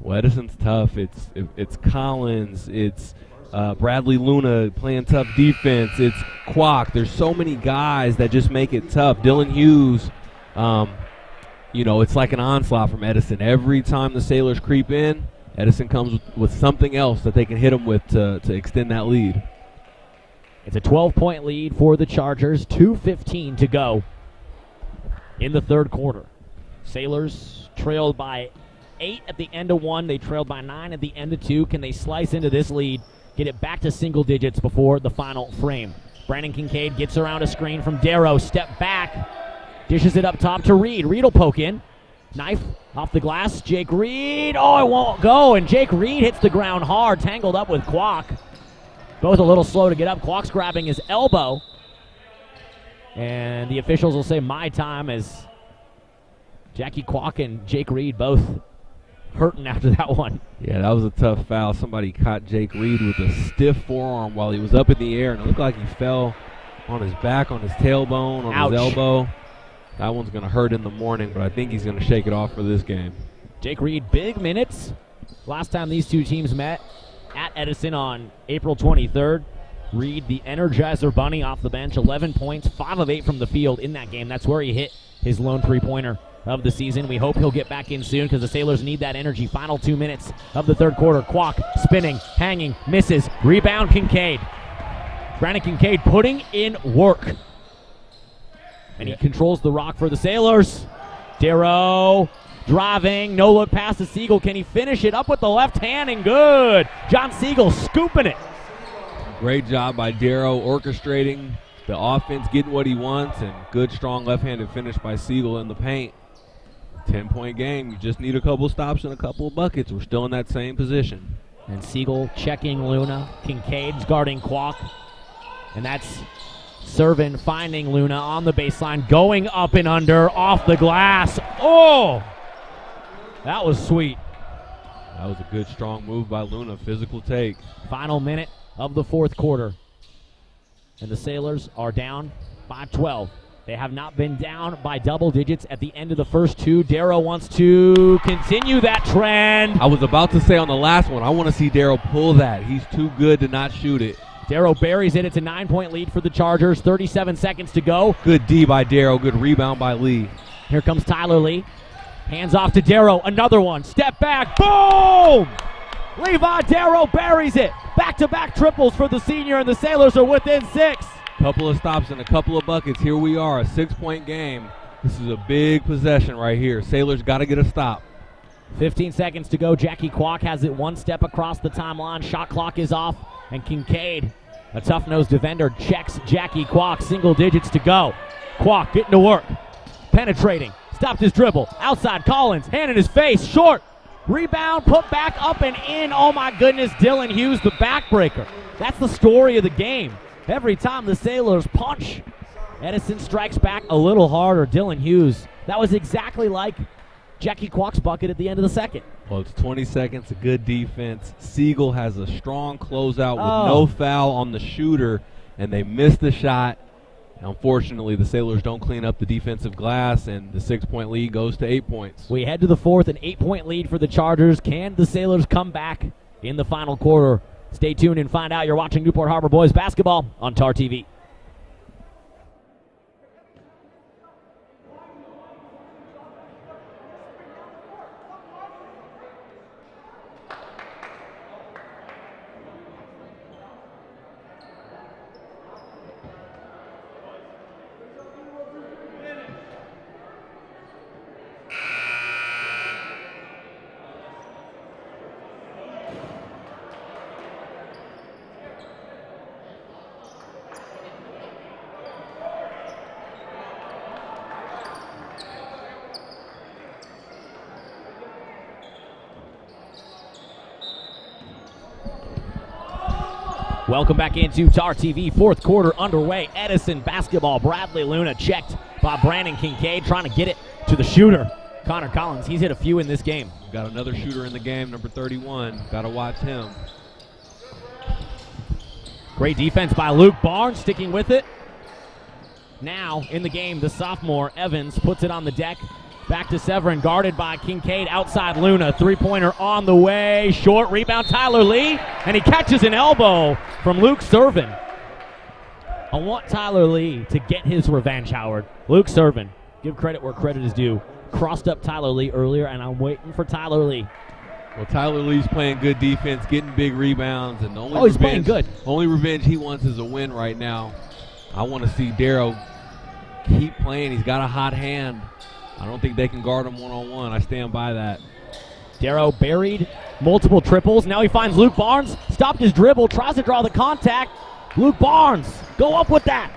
Well, Edison's tough. It's Collins. It's Bradley Luna playing tough defense. It's Kwok. There's so many guys that just make it tough. Dylan Hughes, it's like an onslaught from Edison. Every time the Sailors creep in, Edison comes with something else that they can hit them with to extend that lead. It's a 12-point lead for the Chargers. 2:15 to go in the third quarter. Sailors trailed by 8 at the end of 1. They trailed by 9 at the end of 2. Can they slice into this lead, get it back to single digits before the final frame? Brandon Kincaid gets around a screen from Darrow. Step back. Dishes it up top to Reed. Reed will poke in. Knife off the glass. Jake Reed. Oh, it won't go. And Jake Reed hits the ground hard, tangled up with Kwok. Both a little slow to get up. Kwok's grabbing his elbow. And the officials will say my time as Jackie Kwok and Jake Reed both hurting after that one. Yeah, that was a tough foul. Somebody caught Jake Reed with a stiff forearm while he was up in the air, and it looked like he fell on his back, on his tailbone, on Ouch. his elbow. That one's going to hurt in the morning, but I think he's going to shake it off for this game. Jake Reed, big minutes. Last time these two teams met at Edison on April 23rd. Reed, the Energizer Bunny, off the bench, 11 points, 5 of 8 from the field in that game. That's where he hit his lone three-pointer of the season. We hope he'll get back in soon because the Sailors need that energy. Final 2 minutes of the third quarter. Kwok spinning, hanging, misses. Rebound, Kincaid. Brandon Kincaid putting in work. And he controls the rock for the Sailors. Darrow driving, no look pass to Siegel. Can he finish it up with the left hand? And good. John Siegel scooping it. Great job by Darrow orchestrating the offense, getting what he wants, and good, strong left-handed finish by Siegel in the paint. 10-point game. You just need a couple stops and a couple of buckets. We're still in that same position. And Siegel checking Luna. Kincaid's guarding Kwok. And that's Servin finding Luna on the baseline, going up and under, off the glass. Oh! That was sweet. That was a good, strong move by Luna. Physical take. Final minute of the fourth quarter. And the Sailors are down by 12. They have not been down by double digits at the end of the first two. Darrow wants to continue that trend. I was about to say on the last one, I want to see Darrow pull that. He's too good to not shoot it. Darrow buries it. It's a 9-point lead for the Chargers. 37 seconds to go. Good D by Darrow. Good rebound by Lee. Here comes Tyler Lee. Hands off to Darrow. Another one. Step back. Boom! Levi Darrow buries it. Back-to-back triples for the senior, and the Sailors are within 6. Couple of stops and a couple of buckets. Here we are, a 6-point game. This is a big possession right here. Sailors got to get a stop. 15 seconds to go. Jackie Kwok has it one step across the timeline. Shot clock is off, and Kincaid, a tough-nosed defender, checks Jackie Kwok. Single digits to go. Kwok getting to work. Penetrating. Stopped his dribble. Outside Collins. Hand in his face. Short. Rebound. Put back up and in. Oh, my goodness. Dylan Hughes, the backbreaker. That's the story of the game. Every time the Sailors punch, Edison strikes back a little harder. Dylan Hughes. That was exactly like Jackie Kwok's bucket at the end of the second. Well, it's 20 seconds, a good defense. Siegel has a strong closeout with no foul on the shooter, and they miss the shot. Unfortunately, the Sailors don't clean up the defensive glass, and the 6-point lead goes to 8 points. We head to the fourth, an 8-point lead for the Chargers. Can the Sailors come back in the final quarter? Stay tuned and find out. You're watching Newport Harbor Boys basketball on TarTV. Welcome back into TarTV. Fourth quarter underway. Edison basketball. Bradley Luna checked by Brandon Kincaid, trying to get it to the shooter, Connor Collins. He's hit a few in this game. Got another shooter in the game, number 31. Got to watch him. Great defense by Luke Barnes, sticking with it. Now in the game, the sophomore Evans puts it on the deck. Back to Severin, guarded by Kincaid. Outside Luna, three-pointer on the way. Short rebound, Tyler Lee, and he catches an elbow from Luke Servin. I want Tyler Lee to get his revenge, Howard. Luke Servin, give credit where credit is due. Crossed up Tyler Lee earlier, and I'm waiting for Tyler Lee Well, Tyler Lee's playing good defense, getting big rebounds, and the only he's playing good. Only revenge he wants is a win right now. I want to see Darrow keep playing. He's got a hot hand. I don't think they can guard him one-on-one. I stand by that. Darrow buried multiple triples. Now he finds Luke Barnes. Stopped his dribble, tries to draw the contact. Luke Barnes, go up with that.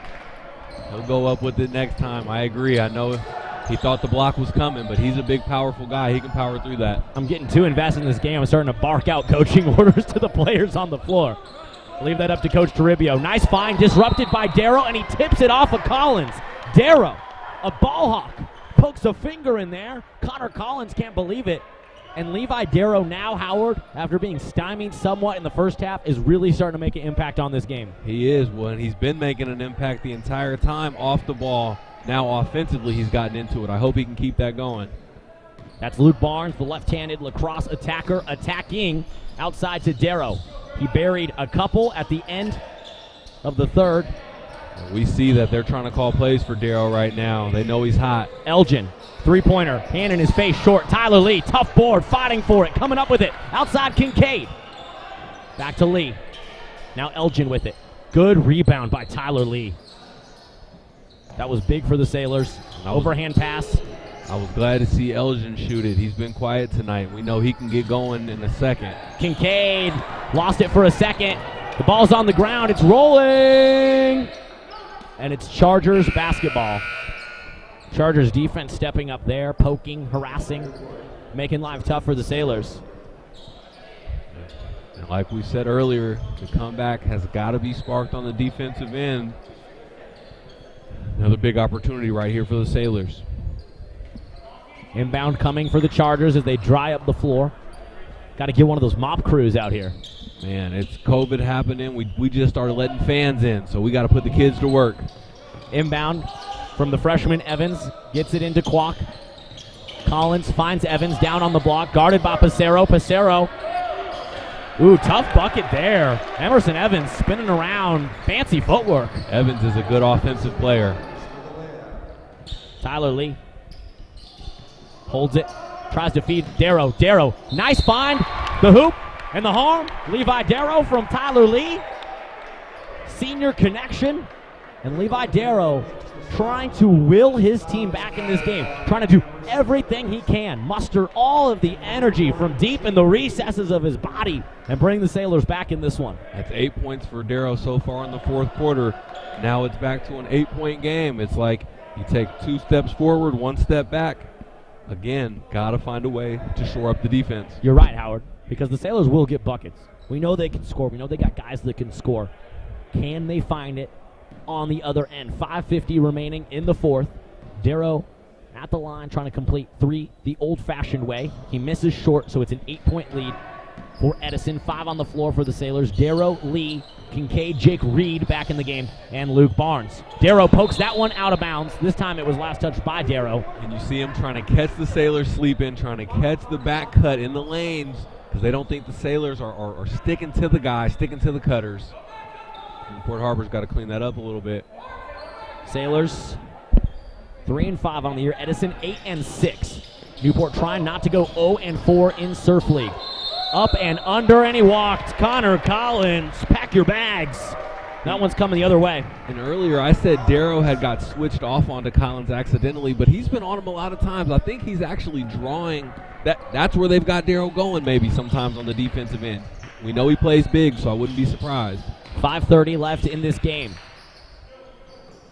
He'll go up with it next time. I agree. I know he thought the block was coming, but he's a big, powerful guy. He can power through that. I'm getting too invested in this game. I'm starting to bark out coaching orders to the players on the floor. Leave that up to Coach Toribio. Nice find, disrupted by Darrow, and he tips it off of Collins. Darrow, a ball hawk, pokes a finger in there. Connor Collins can't believe it. And Levi Darrow now, Howard, after being stymied somewhat in the first half, is really starting to make an impact on this game. He is. Well, he's been making an impact the entire time off the ball. Now offensively, he's gotten into it. I hope he can keep that going. That's Luke Barnes, the left-handed lacrosse attacker, attacking outside to Darrow. He buried a couple at the end of the third. We see that they're trying to call plays for Darrow right now. They know he's hot. Elgin, three-pointer, hand in his face, short. Tyler Lee, tough board, fighting for it, coming up with it. Outside Kincaid. Back to Lee. Now Elgin with it. Good rebound by Tyler Lee. That was big for the Sailors. Overhand pass. I was glad to see Elgin shoot it. He's been quiet tonight. We know he can get going in a second. Kincaid lost it for a second. The ball's on the ground. It's rolling. And it's Chargers basketball. Chargers defense stepping up there, poking, harassing, making life tough for the Sailors. And like we said earlier, the comeback has got to be sparked on the defensive end. Another big opportunity right here for the Sailors. Inbound coming for the Chargers as they dry up the floor. Got to get one of those mop crews out here. Man, it's COVID happening. We just started letting fans in, so we got to put the kids to work. Inbound from the freshman Evans. Gets it into Kwok. Collins finds Evans down on the block. Guarded by Passero. Passero. Ooh, tough bucket there. Emerson Evans spinning around. Fancy footwork. Evans is a good offensive player. Tyler Lee holds it. Tries to feed Darrow. Darrow, nice find. The hoop and the harm. Levi Darrow from Tyler Lee. Senior connection. And Levi Darrow trying to will his team back in this game. Trying to do everything he can. Muster all of the energy from deep in the recesses of his body and bring the Sailors back in this one. That's 8 points for Darrow so far in the fourth quarter. Now it's back to an 8-point game. It's like you take 2 steps forward, 1 step back. Again, got to find a way to shore up the defense. You're right, Howard, because the Sailors will get buckets. We know they can score. We know they got guys that can score. Can they find it on the other end? 5:50 remaining in the fourth. Darrow at the line trying to complete 3 the old-fashioned way. He misses short, so it's an 8-point lead for Edison. 5 on the floor for the Sailors. Darrow, Lee, Kincaid, Jake Reed back in the game, and Luke Barnes. Darrow pokes that one out of bounds. This time it was last touched by Darrow. And you see him trying to catch the Sailors sleeping, trying to catch the back cut in the lanes because they don't think the Sailors are sticking to the guys, sticking to the cutters. Newport Harbor's got to clean that up a little bit. Sailors 3-5 on the year. Edison 8-6. Newport trying not to go 0-4 in Surf League. Up and under, and he walked. Connor Collins, pack your bags. That one's coming the other way. And earlier I said Darrow had got switched off onto Collins accidentally, but he's been on him a lot of times. I think he's actually drawing. That's where they've got Darrow going maybe sometimes on the defensive end. We know he plays big, so I wouldn't be surprised. 5:30 left in this game.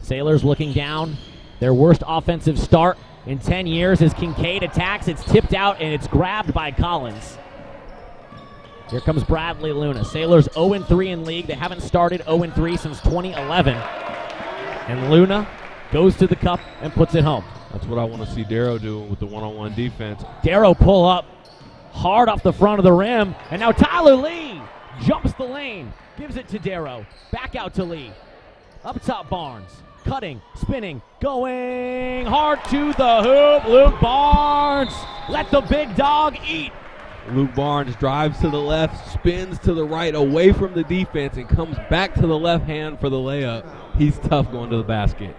Sailors looking down. Their worst offensive start in 10 years as Kincaid attacks. It's tipped out, and it's grabbed by Collins. Here comes Bradley Luna. Sailors 0-3 in league. They haven't started 0-3 since 2011. And Luna goes to the cup and puts it home. That's what I want to see Darrow doing with the one-on-one defense. Darrow pull up hard off the front of the rim. And now Tyler Lee jumps the lane. Gives it to Darrow. Back out to Lee. Up top Barnes. Cutting, spinning, going hard to the hoop. Luke Barnes. Let the big dog eat. Luke Barnes drives to the left, spins to the right away from the defense, and comes back to the left hand for the layup. He's tough going to the basket.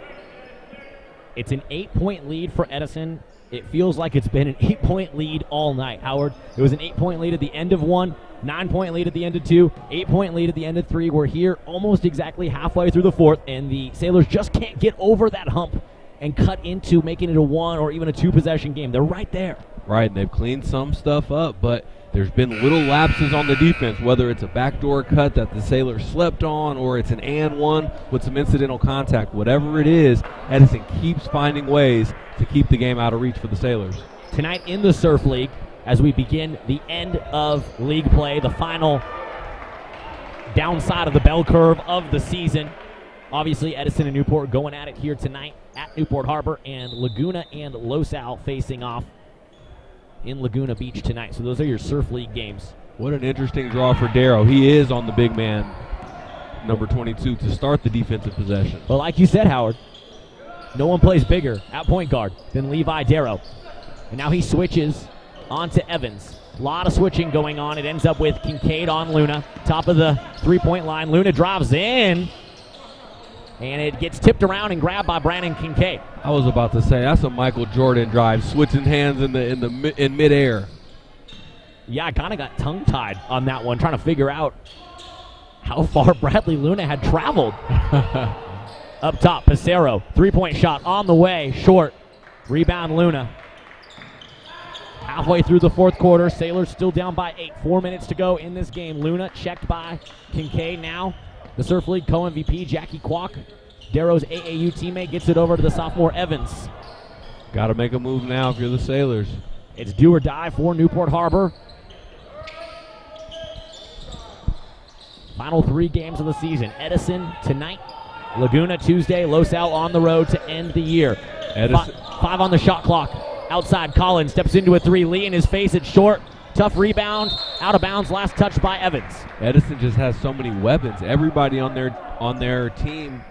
It's an 8-point lead for Edison it feels like it's been an 8-point lead all night, Howard. It was an 8-point lead at the end of 1, 9-point lead at the end of 2, 8-point lead at the end of 3. We're here almost exactly halfway through the 4th, and the Sailors just can't get over that hump and cut into making it a 1 or even a 2-possession game. They're right there. Right, and they've cleaned some stuff up, but there's been little lapses on the defense, whether it's a backdoor cut that the Sailors slept on or it's an and one with some incidental contact. Whatever it is, Edison keeps finding ways to keep the game out of reach for the Sailors. Tonight in the Surf League, as we begin the end of league play, the final downside of the bell curve of the season. Obviously, Edison and Newport going at it here tonight at Newport Harbor, and Laguna and Los Al facing off in Laguna Beach tonight. So those are your Surf League games. What an interesting draw for Darrow. He is on the big man, number 22, to start the defensive possession. Well, like you said, Howard, no one plays bigger at point guard than Levi Darrow. And now he switches onto Evans. A lot of switching going on. It ends up with Kincaid on Luna. Top of the three-point line. Luna drives in, and it gets tipped around and grabbed by Brandon Kincaid. I was about to say, that's a Michael Jordan drive, switching hands in midair. Yeah, I kind of got tongue-tied on that one, trying to figure out how far Bradley Luna had traveled. Up top, Pissarro, three-point shot on the way, short. Rebound Luna. Halfway through the 4th quarter, Sailors still down by 8. 4 minutes to go in this game. Luna checked by Kincaid now. The Surf League co-MVP, Jackie Kwok, Darrow's AAU teammate, gets it over to the sophomore Evans. Got to make a move now if you're the Sailors. It's do or die for Newport Harbor. Final 3 games of the season. Edison tonight, Laguna Tuesday, Los Al on the road to end the year. Edison. 5 on the shot clock. Outside, Collins steps into a 3. Lee in his face, it's short. Tough rebound, out of bounds, last touch by Evans. Edison just has so many weapons. Everybody on their team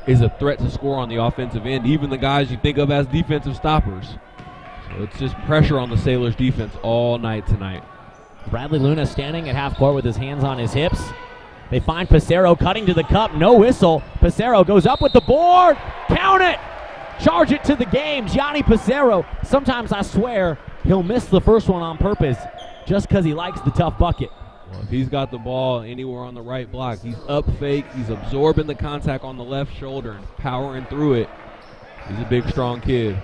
is a threat to score on the offensive end, even the guys you think of as defensive stoppers. So it's just pressure on the Sailors' defense all night tonight. Bradley Luna standing at half court with his hands on his hips. They find Pissarro cutting to the cup, no whistle. Pissarro goes up with the board, count it! Charge it to the game, Gianni Pissarro. Sometimes I swear he'll miss the first one on purpose just because he likes the tough bucket. Well, if he's got the ball anywhere on the right block, he's up fake, he's absorbing the contact on the left shoulder and powering through it. He's a big, strong kid.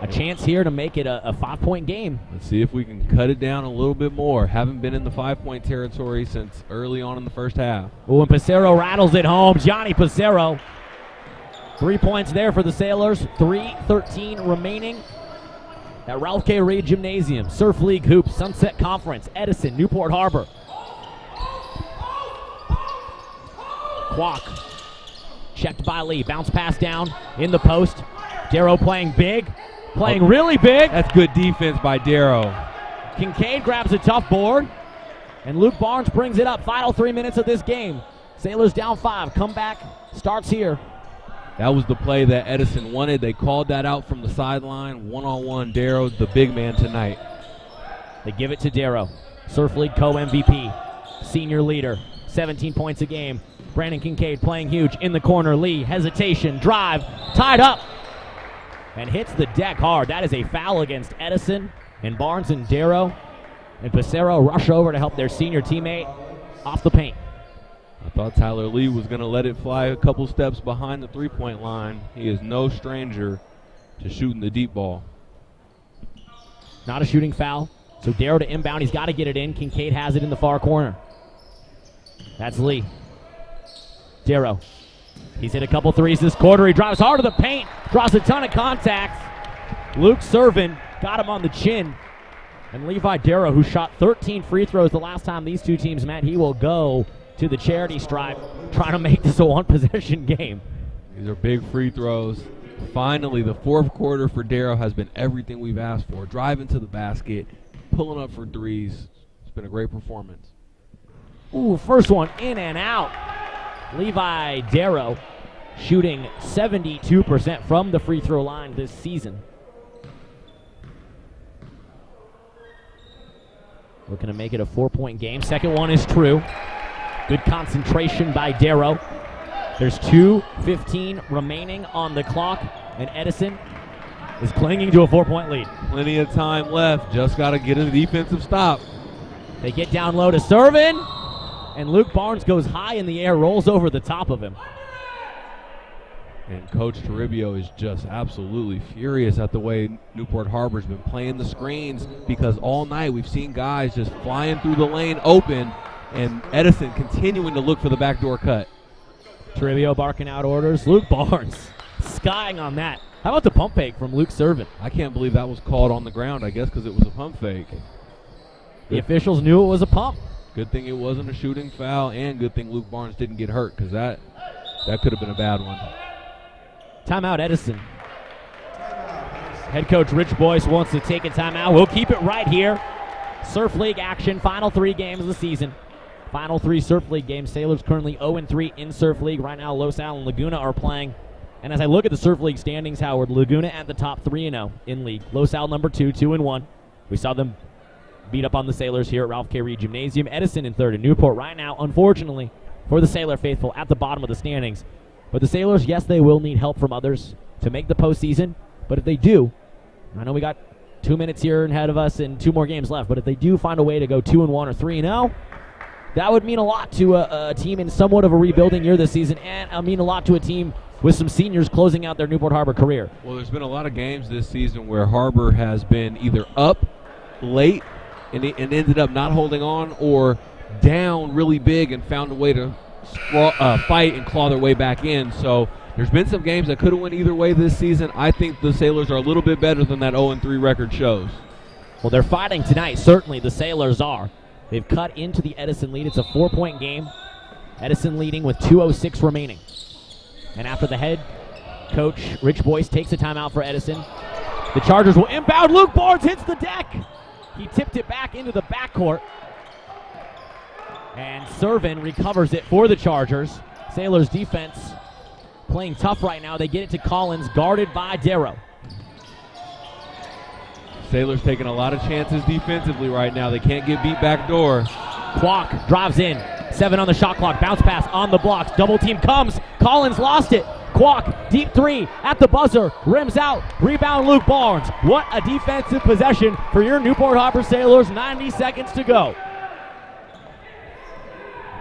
A chance here to make it a 5-point game. Let's see if we can cut it down a little bit more. Haven't been in the 5-point territory since early on in the first half. Oh, and Pissarro rattles it home. Gianni Pissarro. 3 points there for the Sailors. 3:13 remaining at Ralph K. Reed Gymnasium. Surf League Hoops, Sunset Conference, Edison, Newport Harbor. Kwok checked by Lee. Bounce pass down in the post. Darrow playing big, playing really big. That's good defense by Darrow. Kincaid grabs a tough board, and Luke Barnes brings it up. Final 3 minutes of this game. Sailors down 5. Comeback starts here. That was the play that Edison wanted. They called that out from the sideline. One-on-one, Darrow, the big man tonight. They give it to Darrow. Surf League co-MVP, senior leader, 17 points a game. Brandon Kincaid playing huge in the corner. Lee, hesitation, drive, tied up, and hits the deck hard. That is a foul against Edison, and Barnes and Darrow and Pissarro rush over to help their senior teammate off the paint. I thought Tyler Lee was going to let it fly a couple steps behind the three-point line. He is no stranger to shooting the deep ball. Not a shooting foul, so Darrow to inbound. He's got to get it in. Kincaid has it in the far corner. That's Lee. Darrow. He's hit a couple threes this quarter. He drives hard to the paint, draws a ton of contacts. Luke Servin got him on the chin. And Levi Darrow, who shot 13 free throws the last time these two teams met, he will go to the charity stripe, trying to make this a one-possession game. These are big free throws. Finally, the 4th quarter for Darrow has been everything we've asked for. Driving to the basket, pulling up for threes. It's been a great performance. Ooh, first one in and out. Levi Darrow shooting 72% from the free throw line this season. Looking to make it a 4-point game. Second one is true. Good concentration by Darrow. There's 2:15 remaining on the clock, and Edison is clinging to a 4-point lead. Plenty of time left. Just got to get a defensive stop. They get down low to Servin, and Luke Barnes goes high in the air, rolls over the top of him. And Coach Toribio is just absolutely furious at the way Newport Harbor's been playing the screens, because all night we've seen guys just flying through the lane open, and Edison continuing to look for the backdoor cut. Toribio barking out orders. Luke Barnes skying on that. How about the pump fake from Luke Servin? I can't believe that was called on the ground, I guess because it was a pump fake. The officials knew it was a pump. Good thing it wasn't a shooting foul, and good thing Luke Barnes didn't get hurt, because that could have been a bad one. Timeout, Edison. Head coach Rich Boyce wants to take a timeout. We'll keep it right here. Surf League action, final 3 games of the season. Final 3 Surf League games. Sailors currently 0-3 in Surf League. Right now, Los Al and Laguna are playing. And as I look at the Surf League standings, Howard, Laguna at the top 3-0 in league. Los Al number 2, 2-1. We saw them beat up on the Sailors here at Ralph K. Reed Gymnasium. Edison in 3rd, and Newport right now, unfortunately, for the Sailor faithful, at the bottom of the standings. But the Sailors, yes, they will need help from others to make the postseason. But if they do, I know we got 2 minutes here ahead of us and 2 more games left, but if they do find a way to go 2-1 or 3-0, that would mean a lot to a team in somewhat of a rebuilding year this season, and it'll mean a lot to a team with some seniors closing out their Newport Harbor career. Well, there's been a lot of games this season where Harbor has been either up late and ended up not holding on, or down really big and found a way to fight and claw their way back in. So there's been some games that could have went either way this season. I think the Sailors are a little bit better than that 0-3 record shows. Well, they're fighting tonight. Certainly the Sailors are. They've cut into the Edison lead. It's a 4-point game. Edison leading with 2:06 remaining. And after the head coach, Rich Boyce, takes a timeout for Edison, the Chargers will inbound. Luke Barnes hits the deck. He tipped it back into the backcourt. And Servin recovers it for the Chargers. Sailors defense playing tough right now. They get it to Collins, guarded by Darrow. Sailors taking a lot of chances defensively right now. They can't get beat backdoor. Kwok drives in. 7 on the shot clock. Bounce pass on the blocks. Double team comes. Collins lost it. Kwok, deep 3 at the buzzer. Rims out. Rebound, Luke Barnes. What a defensive possession for your Newport Harbor Sailors. 90 seconds to go.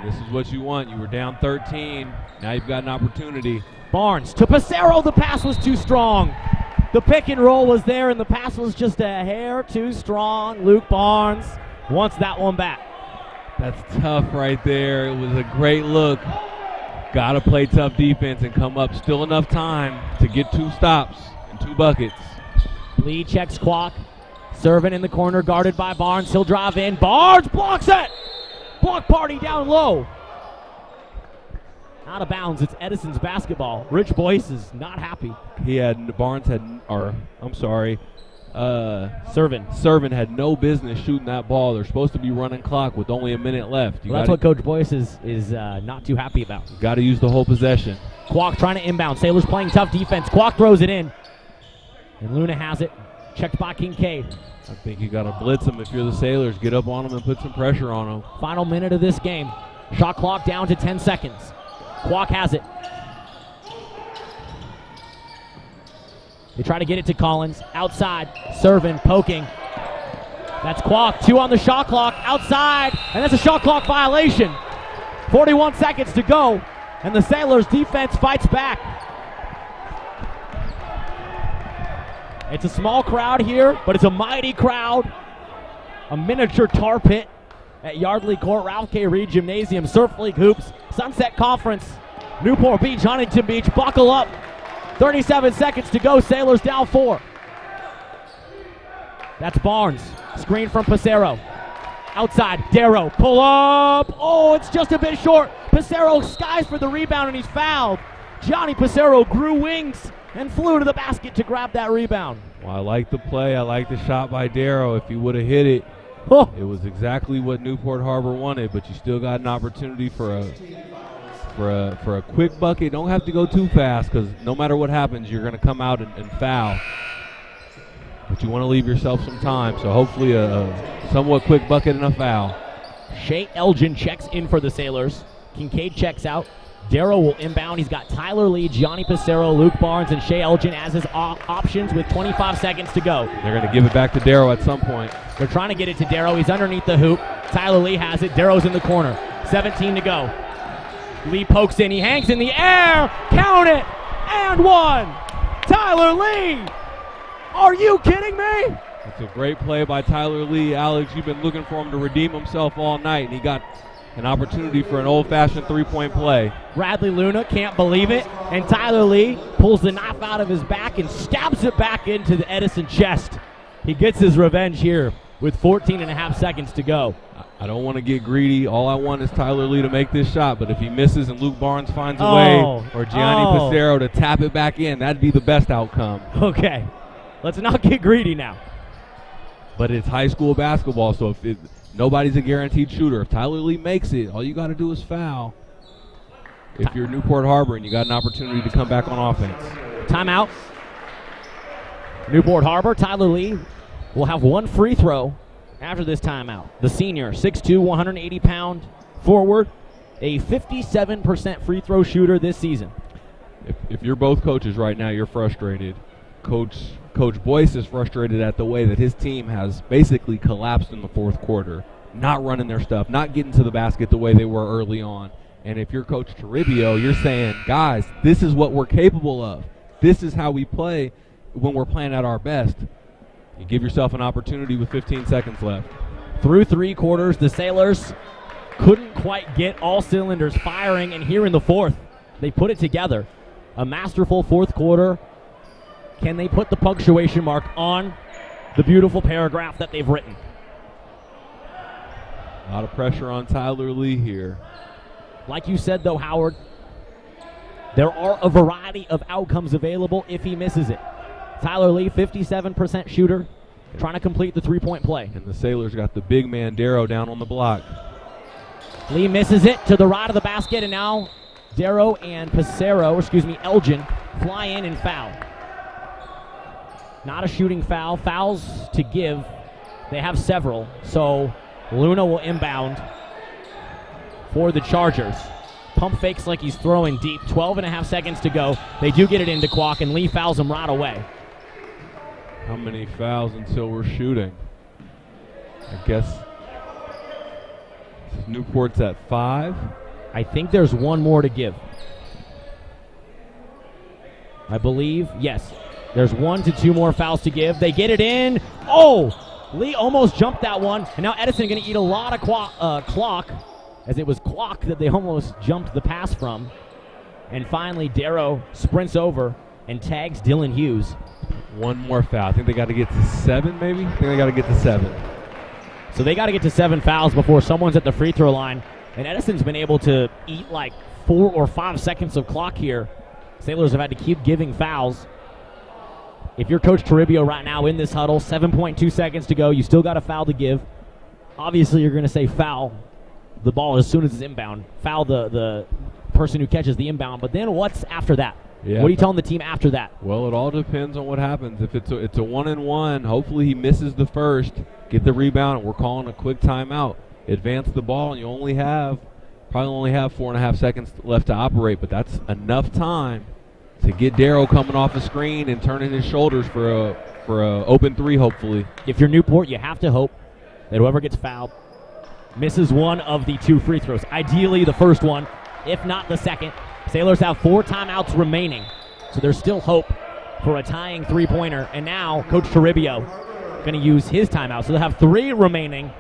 This is what you want. You were down 13. Now you've got an opportunity. Barnes to Passero. The pass was too strong. The pick and roll was there, and the pass was just a hair too strong. Luke Barnes wants that one back. That's tough right there. It was a great look. Got to play tough defense and come up. Still enough time to get 2 stops and 2 buckets. Lee checks Kwok. Servin in the corner, guarded by Barnes. He'll drive in. Barnes blocks it. Block party down low. Out of bounds. It's Edison's basketball. Rich Boyce is not happy. Servin had no business shooting that ball. They're supposed to be running clock with only a minute left. That's what Coach Boyce is not too happy about. Got to use the whole possession. Kwok trying to inbound. Sailors playing tough defense. Kwok throws it in. And Luna has it. Checked by Kincaid. I think you got to blitz them if you're the Sailors. Get up on them and put some pressure on them. Final minute of this game. Shot clock down to 10 seconds. Kwok has it. They try to get it to Collins. Outside. Servin poking. That's Kwok. 2 on the shot clock. Outside. And that's a shot clock violation. 41 seconds to go. And the Sailors defense fights back. It's a small crowd here, but it's a mighty crowd. A miniature tar pit at Yardley Court, Ralph K. Reed Gymnasium, Surf League Hoops, Sunset Conference, Newport Beach, Huntington Beach. Buckle up. 37 seconds to go. Sailors down 4. That's Barnes. Screen from Passero. Outside, Darrow. Pull up. Oh, it's just a bit short. Passero skies for the rebound, and he's fouled. Johnny Passero grew wings and flew to the basket to grab that rebound. Well, I like the play. I like the shot by Darrow. If he would have hit it, it was exactly what Newport Harbor wanted, but you still got an opportunity for a quick bucket. Don't have to go too fast, because no matter what happens, you're going to come out and foul. But you want to leave yourself some time, so hopefully a somewhat quick bucket and a foul. Shea Elgin checks in for the Sailors. Kincaid checks out. Darrow will inbound. He's got Tyler Lee, Gianni Passero, Luke Barnes, and Shea Elgin as his options with 25 seconds to go. They're going to give it back to Darrow at some point. They're trying to get it to Darrow. He's underneath the hoop. Tyler Lee has it. Darrow's in the corner. 17 to go. Lee pokes in. He hangs in the air. Count it. And one. Tyler Lee. Are you kidding me? It's a great play by Tyler Lee. Alex, you've been looking for him to redeem himself all night, and he got an opportunity for an old-fashioned three-point play. Bradley Luna can't believe it, and Tyler Lee pulls the knife out of his back and stabs it back into the Edison chest. He gets his revenge here with 14 and a half seconds to go. I don't want to get greedy. All I want is Tyler Lee to make this shot, but if he misses and Luke Barnes finds a way, or Gianni Passero to tap it back in, that'd be the best outcome. Okay, let's not get greedy now. But it's high school basketball, so nobody's a guaranteed shooter. If Tyler Lee makes it, all you got to do is foul. If you're Newport Harbor and you got an opportunity to come back on offense. Timeout. Newport Harbor, Tyler Lee will have one free throw after this timeout. The senior, 6'2", 180-pound forward, a 57% free throw shooter this season. If you're both coaches right now, you're frustrated. Coach Boyce is frustrated at the way that his team has basically collapsed in the fourth quarter, not running their stuff, not getting to the basket the way they were early on. And if you're Coach Toribio, you're saying, guys, this is what we're capable of. This is how we play when we're playing at our best. You give yourself an opportunity with 15 seconds left. Through three quarters, the Sailors couldn't quite get all cylinders firing, and here in the fourth, they put it together. A masterful fourth quarter. Can they put the punctuation mark on the beautiful paragraph that they've written? A lot of pressure on Tyler Lee here. Like you said, though, Howard, there are a variety of outcomes available if he misses it. Tyler Lee, 57% shooter, trying to complete the three-point play. And the Sailors got the big man Darrow down on the block. Lee misses it to the right of the basket, and now Darrow and Elgin fly in and foul. Not a shooting foul. Fouls to give. They have several. So Luna will inbound for the Chargers. Pump fakes like he's throwing deep. 12 and a half seconds to go. They do get it into Kwok, and Lee fouls him right away. How many fouls until we're shooting? I guess Newport's at 5. I think there's one more to give. I believe, yes. There's 1 to 2 more fouls to give. They get it in. Oh! Lee almost jumped that one. And now Edison going to eat a lot of clock, as it was Kwok that they almost jumped the pass from. And finally, Darrow sprints over and tags Dylan Hughes. One more foul. I think they got to get to 7, maybe? I think they got to get to 7. So they got to get to 7 fouls before someone's at the free throw line. And Edison's been able to eat like 4 or 5 seconds of clock here. Sailors have had to keep giving fouls. If you're Coach Toribio right now in this huddle, 7.2 seconds to go, you still got a foul to give. Obviously, you're going to say foul the ball as soon as it's inbound. Foul the person who catches the inbound. But then what's after that? Yeah. What are you telling the team after that? Well, it all depends on what happens. If it's a 1-and-1, hopefully he misses the first, get the rebound, and we're calling a quick timeout. Advance the ball, and you probably only have 4.5 seconds left to operate, but that's enough time to get Darrow coming off a screen and turning his shoulders for a open 3, hopefully. If you're Newport, you have to hope that whoever gets fouled misses one of the 2 free throws. Ideally, the first one, if not the second. Sailors have 4 timeouts remaining, so there's still hope for a tying three-pointer. And now Coach Toribio going to use his timeout, so they'll have 3 remaining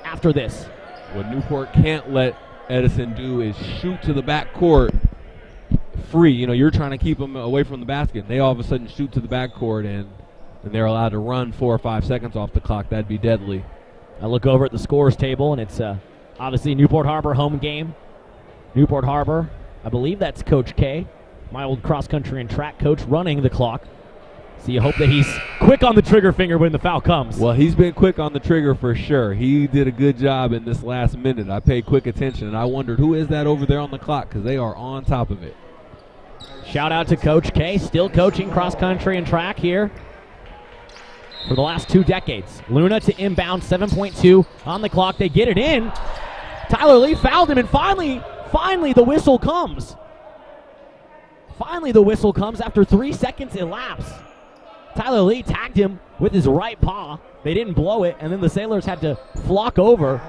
after this. What Newport can't let Edison do is shoot to the backcourt free. You know, you're trying to keep them away from the basket. They all of a sudden shoot to the backcourt, and they're allowed to run 4 or 5 seconds off the clock. That'd be deadly. I look over at the scores table, and it's obviously Newport Harbor home game. Newport Harbor, I believe that's Coach K, my old cross-country and track coach, running the clock. So you hope that he's quick on the trigger finger when the foul comes. Well, he's been quick on the trigger for sure. He did a good job in this last minute. I paid quick attention, and I wondered who is that over there on the clock, because they are on top of it. Shout out to Coach K, still coaching cross-country and track here for the last 2 decades. Luna to inbound, 7.2 on the clock. They get it in. Tyler Lee fouled him, and finally the whistle comes. Finally, the whistle comes after 3 seconds elapse. Tyler Lee tagged him with his right paw. They didn't blow it, and then the Sailors had to flock over.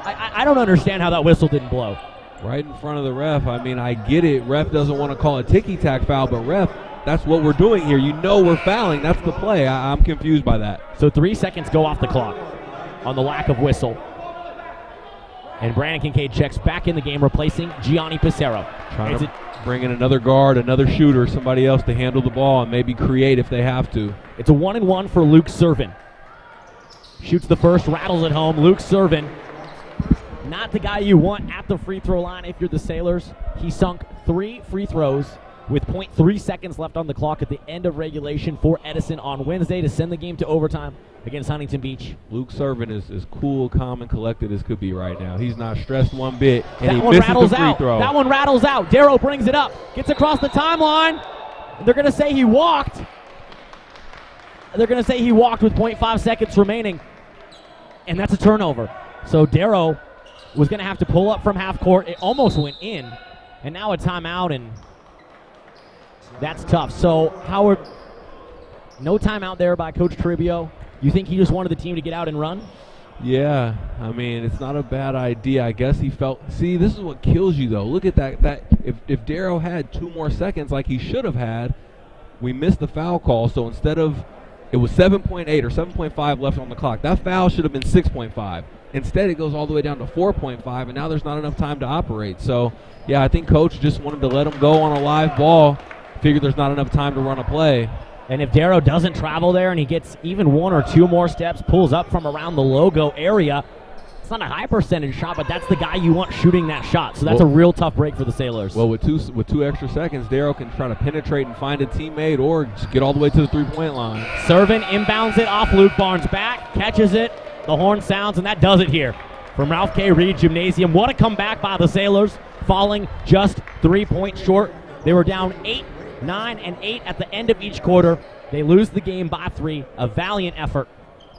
I don't understand how that whistle didn't blow. Right in front of the ref. I mean, I get it. Ref doesn't want to call a ticky-tack foul, but ref, that's what we're doing here. You know we're fouling. That's the play. I'm confused by that. So 3 seconds go off the clock on the lack of whistle. And Brandon Kincaid checks back in the game, replacing Gianni Pissarro. Trying to bring in another guard, another shooter, somebody else to handle the ball and maybe create if they have to. It's a 1-and-1 for Luke Servin. Shoots the first, rattles it home. Luke Servin, not the guy you want at the free throw line if you're the Sailors. He sunk 3 free throws with 0.3 seconds left on the clock at the end of regulation for Edison on Wednesday to send the game to overtime against Huntington Beach. Luke Servin is as cool, calm, and collected as could be right now. He's not stressed one bit, and that he one misses rattles the free out. throw. That one rattles out. Darrow brings it up, gets across the timeline. They're going to say he walked. They're going to say he walked with 0.5 seconds remaining, and that's a turnover. So Darrow was going to have to pull up from half court. It almost went in, and now a timeout, and that's tough. So Howard, no timeout there by Coach Toribio. You think he just wanted the team to get out and run? Yeah, I mean, it's not a bad idea. I guess he felt, see, this is what kills you, though. Look at that if Darrow had 2 more seconds like he should have had, we missed the foul call. So instead of, it was 7.8 or 7.5 left on the clock. That foul should have been 6.5. Instead, it goes all the way down to 4.5, and now there's not enough time to operate. So, yeah, I think Coach just wanted to let him go on a live ball. Figured there's not enough time to run a play. And if Darrow doesn't travel there and he gets even 1 or 2 more steps, pulls up from around the logo area, it's not a high percentage shot, but that's the guy you want shooting that shot. So that's a real tough break for the Sailors. Well, with two extra seconds, Darrow can try to penetrate and find a teammate or just get all the way to the three-point line. Servin inbounds it off Luke Barnes' back, catches it, the horn sounds, and that does it here from Ralph K. Reed Gymnasium. What a comeback by the Sailors, falling just 3 points short. They were down 8, 9, and 8 at the end of each quarter. They lose the game by 3. A valiant effort,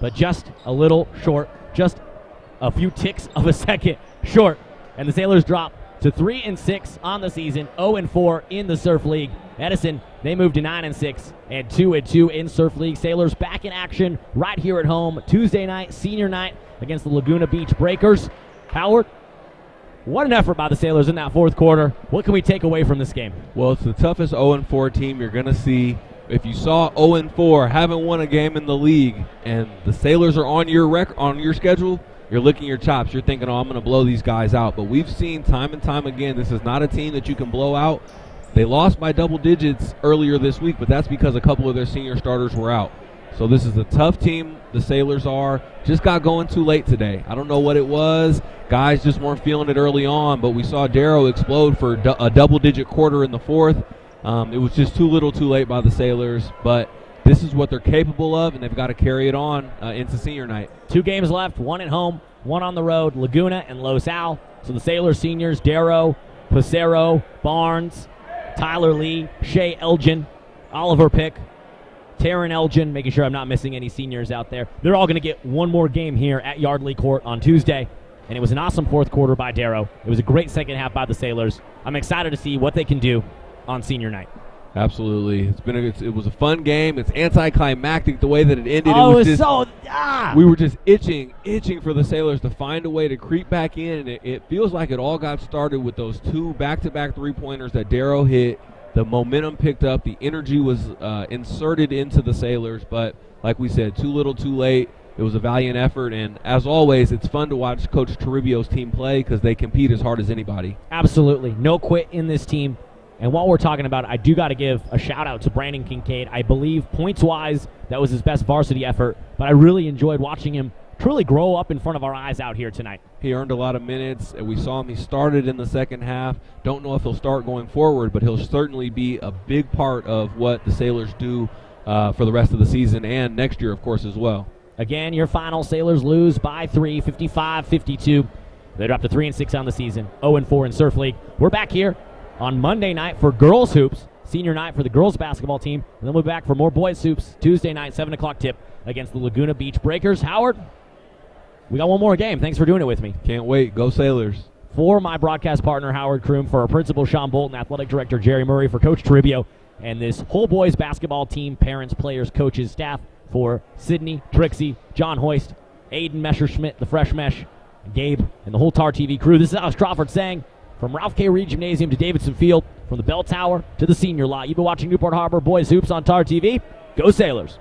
but just a little short, just a few ticks of a second short. And the Sailors drop to 3-6 on the season, 0-4 in the Surf League. Edison, they moved to 9-6 and 2-2 in Surf League. Sailors back in action right here at home Tuesday night, senior night, against the Laguna Beach Breakers. Howard, what an effort by the Sailors in that fourth quarter. What can we take away from this game? Well, it's the toughest 0-4 team you're going to see. If you saw 0-4, haven't won a game in the league, and the Sailors are on your schedule, you're licking your chops. You're thinking, oh, I'm going to blow these guys out. But we've seen time and time again, this is not a team that you can blow out. They lost by double digits earlier this week, but that's because a couple of their senior starters were out. So this is a tough team, the Sailors are. Just got going too late today. I don't know what it was. Guys just weren't feeling it early on, but we saw Darrow explode for a double-digit quarter in the fourth. It was just too little too late by the Sailors, but this is what they're capable of, and they've got to carry it on into senior night. 2 games left, 1 at home, 1 on the road, Laguna and Los Al. So the Sailors seniors, Darrow, Pissarro, Barnes, Tyler Lee, Shea Elgin, Oliver Pick, Taryn Elgin, making sure I'm not missing any seniors out there. They're all going to get 1 more game here at Yardley Court on Tuesday. And it was an awesome fourth quarter by Darrow. It was a great second half by the Sailors. I'm excited to see what they can do on senior night. Absolutely. It was a fun game. It's anticlimactic the way that it ended. Oh, it was so we were just itching for the Sailors to find a way to creep back in, and it feels like it all got started with those 2 back-to-back three-pointers that Darrow hit. The momentum picked up. The energy was inserted into the Sailors, but like we said, too little, too late. It was a valiant effort, and as always, it's fun to watch Coach Toribio's team play because they compete as hard as anybody. Absolutely. No quit in this team. And while we're talking about it, I do got to give a shout-out to Brandon Kincaid. I believe points-wise, that was his best varsity effort, but I really enjoyed watching him truly grow up in front of our eyes out here tonight. He earned a lot of minutes, and we saw him. He started in the second half. Don't know if he'll start going forward, but he'll certainly be a big part of what the Sailors do for the rest of the season and next year, of course, as well. Again, your final, Sailors lose by 3, 55-52. They dropped to 3-6 on the season, 0-4 in Surf League. We're back here on Monday night for girls hoops, senior night for the girls basketball team, and then we'll be back for more boys hoops Tuesday night, 7 o'clock tip against the Laguna Beach Breakers. Howard, we got 1 more game. Thanks for doing it with me. Can't wait. Go Sailors. For my broadcast partner, Howard Kroom, for our principal, Sean Bolton, athletic director, Jerry Murray, for Coach Toribio, and this whole boys basketball team, parents, players, coaches, staff, for Sydney, Trixie, John Hoist, Aiden Messerschmidt, the Fresh Mesh, Gabe, and the whole TarTV crew. This is Alex Crawford saying, from Ralph K. Reed Gymnasium to Davidson Field, from the Bell Tower to the Senior Lot, you've been watching Newport Harbor Boys Hoops on TarTV. Go Sailors!